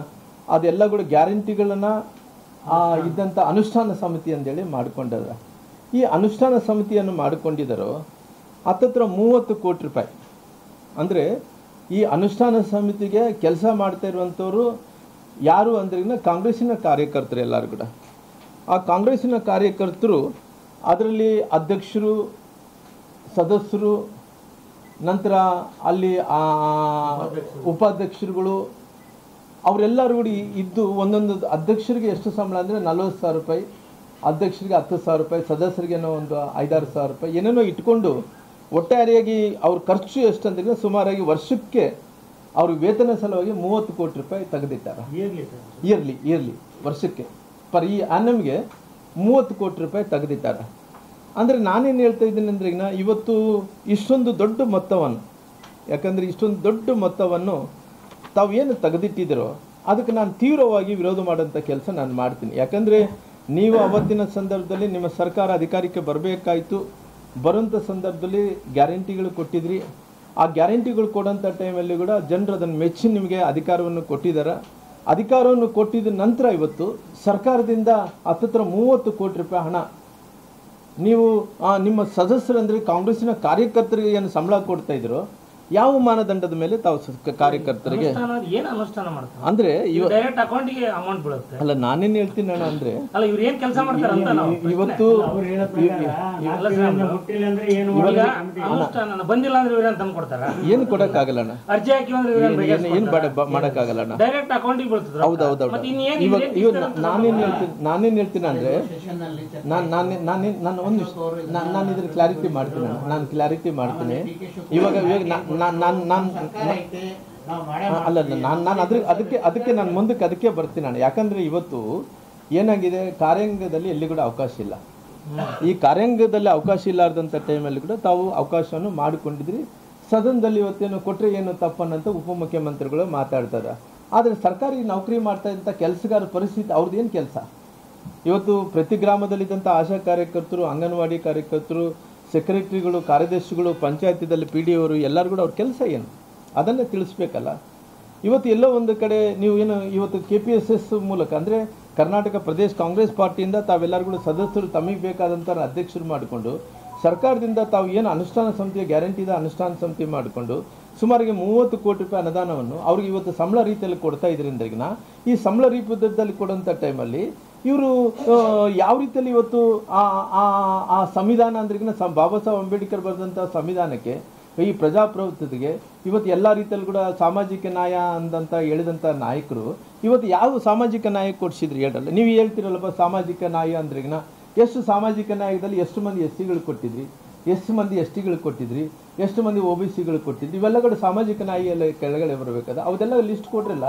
ಅದೆಲ್ಲ ಕೂಡ ಗ್ಯಾರಂಟಿಗಳನ್ನು ಇದ್ದಂಥ ಅನುಷ್ಠಾನ ಸಮಿತಿ ಅಂತೇಳಿ ಮಾಡಿಕೊಂಡಿದ್ದಾರೆ. ಈ ಅನುಷ್ಠಾನ ಸಮಿತಿಯನ್ನು ಮಾಡಿಕೊಂಡಿದ್ದಾರೋ ಹತ್ತತ್ರ 30 ಕೋಟಿ ರೂಪಾಯಿ. ಅಂದರೆ ಈ ಅನುಷ್ಠಾನ ಸಮಿತಿಗೆ ಕೆಲಸ ಮಾಡ್ತಾ ಇರುವಂಥವ್ರು ಯಾರು ಅಂದ್ರೆಗಿನ ಕಾಂಗ್ರೆಸ್ಸಿನ ಕಾರ್ಯಕರ್ತರು ಎಲ್ಲರೂ ಕೂಡ. ಆ ಕಾಂಗ್ರೆಸ್ಸಿನ ಕಾರ್ಯಕರ್ತರು ಅದರಲ್ಲಿ ಅಧ್ಯಕ್ಷರು, ಸದಸ್ಯರು, ನಂತರ ಅಲ್ಲಿ ಉಪಾಧ್ಯಕ್ಷರುಗಳು ಅವರೆಲ್ಲರೂ ಕೂಡ ಇದ್ದು ಒಂದೊಂದು ಅಧ್ಯಕ್ಷರಿಗೆ ಎಷ್ಟು ಸಂಬಳ ಅಂದರೆ 40,000 ರೂಪಾಯಿ, ಅಧ್ಯಕ್ಷರಿಗೆ 10,000 ರೂಪಾಯಿ, ಸದಸ್ಯರಿಗೇನೋ ಒಂದು 5-6 ಸಾವಿರ ರೂಪಾಯಿ ಏನೇನೋ ಇಟ್ಕೊಂಡು ಒಟ್ಟಾರೆಯಾಗಿ ಅವ್ರ ಖರ್ಚು ಎಷ್ಟು ಅಂದ್ರೆ ಸುಮಾರಾಗಿ ವರ್ಷಕ್ಕೆ ಅವ್ರ ವೇತನ ಸಲುವಾಗಿ 30 ಕೋಟಿ ರೂಪಾಯಿ ತೆಗೆದಿಟ್ಟಾರೆ. ಇಯರ್ಲಿ ವರ್ಷಕ್ಕೆ ಈ ಆ್ಯನಮ್ಗೆ 30 ಕೋಟಿ ರೂಪಾಯಿ ತೆಗೆದಿದ್ದಾರೆ. ಅಂದರೆ ನಾನೇನು ಹೇಳ್ತಾ ಇದ್ದೀನಿ ಅಂದರೆ ಈಗ ಇವತ್ತು ಇಷ್ಟೊಂದು ದೊಡ್ಡ ಮೊತ್ತವನ್ನು, ಯಾಕಂದರೆ ಇಷ್ಟೊಂದು ದೊಡ್ಡ ಮೊತ್ತವನ್ನು ತಾವು ಏನು ತೆಗೆದಿಟ್ಟಿದ್ದೀರೋ ಅದಕ್ಕೆ ನಾನು ತೀವ್ರವಾಗಿ ವಿರೋಧ ಮಾಡೋಂಥ ಕೆಲಸ ನಾನು ಮಾಡ್ತೀನಿ. ಯಾಕಂದರೆ ನೀವು ಅವತ್ತಿನ ಸಂದರ್ಭದಲ್ಲಿ ನಿಮ್ಮ ಸರ್ಕಾರ ಅಧಿಕಾರಕ್ಕೆ ಬರಬೇಕಾಯಿತು, ಬರೋಂಥ ಸಂದರ್ಭದಲ್ಲಿ ಗ್ಯಾರಂಟಿಗಳು ಕೊಟ್ಟಿದ್ರಿ. ಆ ಗ್ಯಾರಂಟಿಗಳು ಕೊಡೋಂಥ ಟೈಮಲ್ಲಿ ಕೂಡ ಜನರು ಅದನ್ನು ಮೆಚ್ಚಿ ನಿಮಗೆ ಅಧಿಕಾರವನ್ನು ಕೊಟ್ಟಿದ್ದಾರೆ. ಅಧಿಕಾರವನ್ನು ಕೊಟ್ಟಿದ್ದ ನಂತರ ಇವತ್ತು ಸರ್ಕಾರದಿಂದ ಹತ್ತಿರ 30 ಕೋಟಿ ರೂಪಾಯಿ ಹಣ ನೀವು ನಿಮ್ಮ ಸದಸ್ಯರಂದರೆ ಕಾಂಗ್ರೆಸ್ಸಿನ ಕಾರ್ಯಕರ್ತರಿಗೆ ಏನು ಸಂಬಳ ಕೊಡ್ತಾ ಇದ್ರು, ಯಾವ ಮಾನದಂಡದ ಮೇಲೆ ತಾವು ಕಾರ್ಯಕರ್ತರಿಗೆ ಅಂದ್ರೆ ಅಲ್ಲ ನಾನೇನು ಹೇಳ್ತೀನಿ ಅಣ್ಣ ಅಂದ್ರೆ ಇವತ್ತು ಏನು ಕೊಡಕ್ಕಾಗಲ್ಲ ಅಣ್ಣ, ಏನು ಮಾಡಕ್ಕಾಗಲ್ಲ ಅಣ್ಣ. ಹೌದೌದು ನಾನೇನು ಹೇಳ್ತೀನಿ ಅಂದ್ರೆ ನಾನು ಒಂದು ನಾನು ಇದ್ರ ಕ್ಲಾರಿಟಿ ಮಾಡ್ತೀನಿ ಅಣ್ಣ, ನಾನು ಕ್ಲಾರಿಟಿ ಮಾಡ್ತೀನಿ. ಇವಾಗ ಅದಕ್ಕೆ ನಾನು ಮುಂದಕ್ಕೆ ಅದಕ್ಕೆ ಬರ್ತೀನಿ ನಾನು. ಯಾಕಂದ್ರೆ ಇವತ್ತು ಏನಾಗಿದೆ, ಕಾರ್ಯಾಂಗದಲ್ಲಿ ಎಲ್ಲಿ ಕೂಡ ಅವಕಾಶ ಇಲ್ಲ. ಈ ಕಾರ್ಯಾಂಗದಲ್ಲಿ ಅವಕಾಶ ಇಲ್ಲಾರ್ದಂಥ ಟೈಮಲ್ಲಿ ಕೂಡ ತಾವು ಅವಕಾಶವನ್ನು ಮಾಡಿಕೊಂಡಿದ್ರಿ. ಸದನದಲ್ಲಿ ಇವತ್ತೇನು ಕೊಟ್ಟರೆ ಏನು ತಪ್ಪನ್ನಂತ ಉಪಮುಖ್ಯಮಂತ್ರಿಗಳು ಮಾತಾಡ್ತಾರೆ. ಆದರೆ ಸರ್ಕಾರಿ ನೌಕರಿ ಮಾಡ್ತಾ ಇದ್ದಂಥ ಕೆಲಸಗಾರ ಪರಿಸ್ಥಿತಿ ಅವ್ರದ್ದೇನು ಕೆಲಸ? ಇವತ್ತು ಪ್ರತಿ ಗ್ರಾಮದಲ್ಲಿದ್ದಂಥ ಆಶಾ ಕಾರ್ಯಕರ್ತರು, ಅಂಗನವಾಡಿ ಕಾರ್ಯಕರ್ತರು, ಸೆಕ್ರೆಟರಿಗಳು, ಕಾರ್ಯದರ್ಶಿಗಳು, ಪಂಚಾಯತಿದಲ್ಲಿ PDO ಎಲ್ಲರೂ ಕೂಡ ಅವ್ರ ಕೆಲಸ ಏನು ಅದನ್ನೇ ತಿಳಿಸ್ಬೇಕಲ್ಲ. ಇವತ್ತು ಎಲ್ಲೋ ಒಂದು ಕಡೆ ನೀವು ಏನು ಇವತ್ತು KPSS ಮೂಲಕ ಅಂದರೆ ಕರ್ನಾಟಕ ಪ್ರದೇಶ ಕಾಂಗ್ರೆಸ್ ಪಾರ್ಟಿಯಿಂದ ತಾವೆಲ್ಲರೂ ಕೂಡ ಸದಸ್ಯರು ತಮಗೆ ಬೇಕಾದಂಥ ಅಧ್ಯಕ್ಷರು ಮಾಡಿಕೊಂಡು ಸರ್ಕಾರದಿಂದ ತಾವು ಏನು ಅನುಷ್ಠಾನ ಸಮಿತಿಯ ಗ್ಯಾರಂಟಿದ ಅನುಷ್ಠಾನ ಸಮಿತಿ ಮಾಡಿಕೊಂಡು ಸುಮಾರಿಗೆ 30 ಕೋಟಿ ರೂಪಾಯಿ ಅನುದಾನವನ್ನು ಅವ್ರಿಗೆ ಇವತ್ತು ಸಂಬಳ ರೀತಿಯಲ್ಲಿ ಕೊಡ್ತಾ ಇದರಿಂದ್ರಿಗಿನ ಈ ಸಂಬಳ ರೂಪದಲ್ಲಿ ಕೊಡೋಂಥ ಟೈಮಲ್ಲಿ ಇವರು ಯಾವ ರೀತಿಯಲ್ಲಿ ಇವತ್ತು ಆ ಸಂವಿಧಾನ ಅಂದ್ರಿಗಿನ ಬಾಬಾ ಸಾಹೇಬ್ ಅಂಬೇಡ್ಕರ್ ಬರೆದಂಥ ಸಂವಿಧಾನಕ್ಕೆ ಈ ಪ್ರಜಾಪ್ರಭುತ್ವತೆಗೆ ಇವತ್ತು ಎಲ್ಲ ರೀತಿಯಲ್ಲಿ ಕೂಡ ಸಾಮಾಜಿಕ ನ್ಯಾಯ ಅಂದಂತ ಹೇಳಿದಂಥ ನಾಯಕರು ಇವತ್ತು ಯಾವ ಸಾಮಾಜಿಕ ನ್ಯಾಯ ಕೊಡಿಸಿದ್ರಿ ಹೇಳಲ್ಲ? ನೀವು ಹೇಳ್ತಿರಲ್ಲಪ್ಪ ಸಾಮಾಜಿಕ ನ್ಯಾಯ ಅಂದ್ರಿಗಿನ ಎಷ್ಟು ಸಾಮಾಜಿಕ ನ್ಯಾಯದಲ್ಲಿ ಎಷ್ಟು ಮಂದಿ SCಗಳು ಕೊಟ್ಟಿದ್ರಿ, ಎಷ್ಟು ಮಂದಿ STಗಳು ಕೊಟ್ಟಿದ್ರಿ, ಎಷ್ಟು ಮಂದಿ OBCಗಳು ಕೊಟ್ಟಿದ್ರಿ, ಇವೆಲ್ಲ ಕೂಡ ಸಾಮಾಜಿಕ ನ್ಯಾಯ ಎಲ್ಲ ಕೆಳಗಡೆ ಬರಬೇಕಾದ ಅವೆಲ್ಲ ಲಿಸ್ಟ್ ಕೊಟ್ರಲ್ಲ.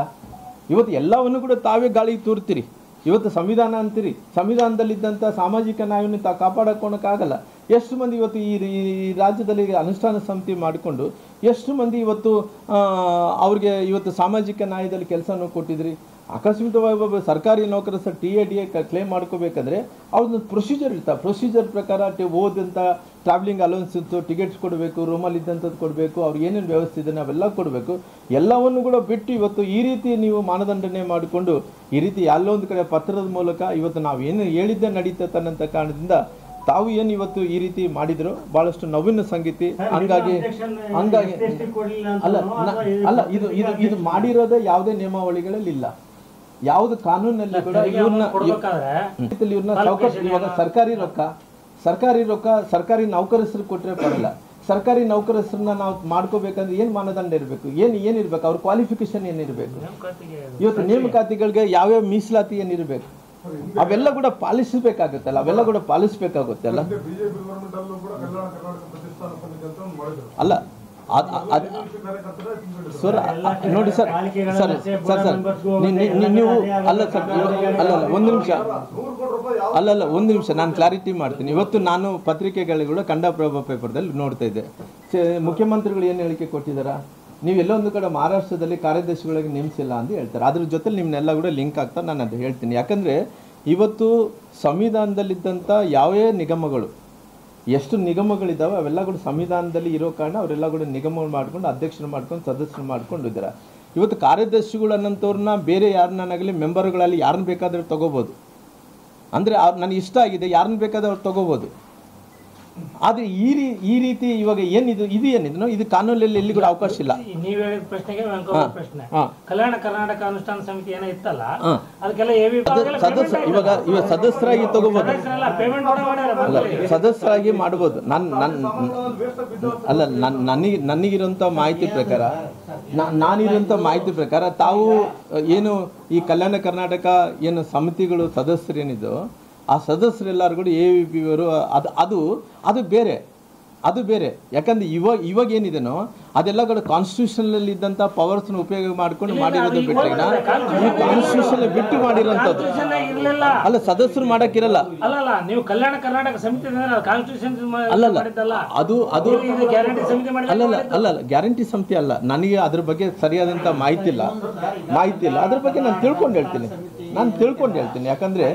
ಇವತ್ತು ಎಲ್ಲವನ್ನು ಕೂಡ ತಾವೇ ಗಾಳಿಗೆ ತೂರ್ತೀರಿ. ಇವತ್ತು ಸಂವಿಧಾನ ಅಂತೀರಿ, ಸಂವಿಧಾನದಲ್ಲಿದ್ದಂಥ ಸಾಮಾಜಿಕ ನ್ಯಾಯವನ್ನು ಕಾಪಾಡಕ್ಕೋಣಕ್ಕಾಗಲ್ಲ. ಎಷ್ಟು ಮಂದಿ ಇವತ್ತು ಈ ರಾಜ್ಯದಲ್ಲಿ ಅನುಷ್ಠಾನ ಸಮಿತಿ ಮಾಡಿಕೊಂಡು ಎಷ್ಟು ಮಂದಿ ಇವತ್ತು ಅವ್ರಿಗೆ ಇವತ್ತು ಸಾಮಾಜಿಕ ನ್ಯಾಯದಲ್ಲಿ ಕೆಲಸವನ್ನು ಕೊಟ್ಟಿದ್ರಿ. ಅಕಸ್ಮಾತ್ವಾಗಿ ಒಬ್ಬ ಸರ್ಕಾರಿ ನೌಕರ TADA ಕ್ಲೇಮ್ ಮಾಡ್ಕೋಬೇಕಾದ್ರೆ ಅವ್ರದ್ದು ಪ್ರೊಸೀಜರ್ ಇರ್ತಾ, ಪ್ರೊಸೀಜರ್ ಪ್ರಕಾರ ಓದಂಥ ಟ್ರಾವೆಲಿಂಗ್ ಅಲೌನ್ಸ್ ಇತ್ತು, ಟಿಕೆಟ್ಸ್ ಕೊಡಬೇಕು, ರೂಮಲ್ಲಿ ಇದ್ದಂಥದ್ದು ಕೊಡಬೇಕು, ಅವ್ರಿಗೆ ಏನೇನು ವ್ಯವಸ್ಥೆ ಇದೆ ನಾವೆಲ್ಲ ಕೊಡಬೇಕು. ಎಲ್ಲವನ್ನು ಕೂಡ ಬಿಟ್ಟು ಇವತ್ತು ಈ ರೀತಿ ನೀವು ಮಾನದಂಡನೆ ಮಾಡಿಕೊಂಡು ಈ ರೀತಿ ಎಲ್ಲೊಂದು ಕಡೆ ಪತ್ರದ ಮೂಲಕ ಇವತ್ತು ನಾವು ಏನು ಹೇಳಿದ್ದೆ ನಡೀತದೆ ಅನ್ನೋಂಥ ಕಾರಣದಿಂದ ತಾವು ಏನು ಇವತ್ತು ಈ ರೀತಿ ಮಾಡಿದ್ರು ಬಹಳಷ್ಟು ನೋವಿನ ಸಂಗತಿ. ಹಂಗಾಗಿ ಅಲ್ಲ ಇದು ಮಾಡಿರೋದೇ ಯಾವುದೇ ನಿಯಮಾವಳಿಗಳಲ್ಲಿ ಇಲ್ಲ, ಯಾವುದು ಕಾನೂನಲ್ಲಿ ಕೂಡ ಇವ್ರನ್ನ ಸರ್ಕಾರಿ ರೊಕ್ಕ ಸರ್ಕಾರಿ ನೌಕರಸ್ಥರು ಕೊಟ್ಟರೆ ಬರಲ್ಲ. ಸರ್ಕಾರಿ ನೌಕರಸ್ಥರನ್ನ ನಾವು ಮಾಡ್ಕೋಬೇಕಂದ್ರೆ ಏನು ಮಾನದಂಡ ಇರಬೇಕು, ಏನಿರ್ಬೇಕು, ಅವ್ರ ಕ್ವಾಲಿಫಿಕೇಶನ್ ಏನಿರಬೇಕು, ಇವತ್ತು ನೇಮಕಾತಿಗಳಿಗೆ ಯಾವ್ಯಾವ ಮೀಸಲಾತಿ ಏನಿರಬೇಕು ಅವೆಲ್ಲ ಕೂಡ ಪಾಲಿಸಬೇಕಾಗುತ್ತಲ್ಲ, ಅಲ್ಲ ಸರ್ ನೋಡಿ ಸರ್ ನೀವು ಒಂದು ನಿಮಿಷ ನಾನು ಕ್ಲಾರಿಟಿ ಮಾಡ್ತೀನಿ. ಇವತ್ತು ನಾನು ಪತ್ರಿಕೆಗಳು ಕೂಡ ಕನ್ನಡಪ್ರಭ ಪೇಪರ್ದಲ್ಲಿ ನೋಡ್ತಾ ಇದ್ದೆ, ಮುಖ್ಯಮಂತ್ರಿಗಳು ಏನು ಹೇಳಿಕೆ ಕೊಟ್ಟಿದ್ದಾರಾ, ನೀವು ಎಲ್ಲೋ ಒಂದು ಕಡೆ ಮಹಾರಾಷ್ಟ್ರದಲ್ಲಿ ಕಾರ್ಯದರ್ಶಿಗಳಿಗೆ ನೇಮಿಸಿಲ್ಲ ಅಂತ ಹೇಳ್ತಾರೆ. ಅದ್ರ ಜೊತೆ ನಿಮ್ಮನ್ನೆಲ್ಲ ಕೂಡ ಲಿಂಕ್ ಆಗ್ತಾ ನಾನು ಅದು ಹೇಳ್ತೀನಿ. ಯಾಕಂದರೆ ಇವತ್ತು ಸಂವಿಧಾನದಲ್ಲಿದ್ದಂಥ ಯಾವೇ ನಿಗಮಗಳು ಎಷ್ಟು ನಿಗಮಗಳಿದ್ದಾವೆ ಅವೆಲ್ಲ ಕೂಡ ಸಂವಿಧಾನದಲ್ಲಿ ಇರೋ ಕಾರಣ ಅವರೆಲ್ಲ ಕೂಡ ನಿಗಮ ಮಾಡ್ಕೊಂಡು ಅಧ್ಯಕ್ಷರು ಮಾಡ್ಕೊಂಡು ಸದಸ್ಯರು ಮಾಡ್ಕೊಂಡಿದ್ದಾರೆ. ಇವತ್ತು ಕಾರ್ಯದರ್ಶಿಗಳು ಅನ್ನೋಂಥವ್ರನ್ನ ಬೇರೆ ಯಾರನ್ನಾಗಲಿ ಮೆಂಬರ್ಗಳಲ್ಲಿ ಯಾರನ್ನ ಬೇಕಾದರೂ ತೊಗೋಬೋದು, ಅಂದರೆ ನನಗೆ ಇಷ್ಟ ಆಗಿದೆ ಯಾರನ್ನ ಬೇಕಾದ್ರೆ ಅವ್ರು ತೊಗೋಬೋದು. ಆದರೆ ಈ ರೀತಿ ಇವಾಗ ಏನಿದು ಇದು ಕಾನೂನಲ್ಲಿ ಎಲ್ಲಿ ಕೂಡ ಅವಕಾಶ ಇಲ್ಲ. ನೀವು ಹೇಳಿದ ಪ್ರಶ್ನೆಗೆ ಪ್ರಶ್ನೆ, ಕಲ್ಯಾಣ ಕರ್ನಾಟಕ ಅನುಷ್ಠಾನ ಸಮಿತಿ ಏನೋ ಇತ್ತಲ್ಲ ಅದಕ್ಕೆಲ್ಲ ಇವಾಗ ಸದಸ್ಯರಾಗಿ ತಗೋಬಹುದು, ಸದಸ್ಯರಾಗಿ ಮಾಡ್ಬೋದು. ನನಗಿರುವಂಥ ಮಾಹಿತಿ ಪ್ರಕಾರ ನಾನಿರುವಂಥ ಮಾಹಿತಿ ಪ್ರಕಾರ ತಾವು ಏನು ಈ ಕಲ್ಯಾಣ ಕರ್ನಾಟಕ ಏನು ಸಮಿತಿಗಳು ಸದಸ್ಯರೇನಿದ್ದು ಆ ಸದಸ್ಯರೆಲ್ಲರೂ ಕೂಡ AVP ಅವರು ಅದು ಬೇರೆ. ಅದು ಬೇರೆ. ಯಾಕಂದ್ರೆ ಇವಾಗ ಏನಿದೆನೋ ಅದೆಲ್ಲ ಕೂಡ ಕಾನ್ಸ್ಟಿಟ್ಯೂಷನ್ ಇದ್ದಂಥ ಪವರ್ಸ್ನ ಉಪಯೋಗ ಮಾಡ್ಕೊಂಡು ಮಾಡಿರೋದು ಬಿಟ್ಟರೆ ಈ ಕಾನ್ಸ್ಟಿಟ್ಯೂಷನ್ ಬಿಟ್ಟು ಮಾಡಿರೋಂಥದ್ದು ಅಲ್ಲ, ಸದಸ್ಯರು ಮಾಡಕ್ಕಿರಲ್ಲ. ಅಲ್ಲಲ್ಲ, ನೀವು ಕಲ್ಯಾಣ ಕರ್ನಾಟಕ ಸಮಿತಿ ಕಾನ್ಸ್ಟಿಟ್ಯೂಷನ್ ಅಲ್ಲಲ್ಲ, ಅದು ಅಲ್ಲಲ್ಲ ಗ್ಯಾರಂಟಿ ಸಮಿತಿ ಅಲ್ಲ. ನನಗೆ ಅದ್ರ ಬಗ್ಗೆ ಸರಿಯಾದಂಥ ಮಾಹಿತಿ ಇಲ್ಲ. ಅದ್ರ ಬಗ್ಗೆ ನಾನು ತಿಳ್ಕೊಂಡು ಹೇಳ್ತೀನಿ. ಯಾಕಂದ್ರೆ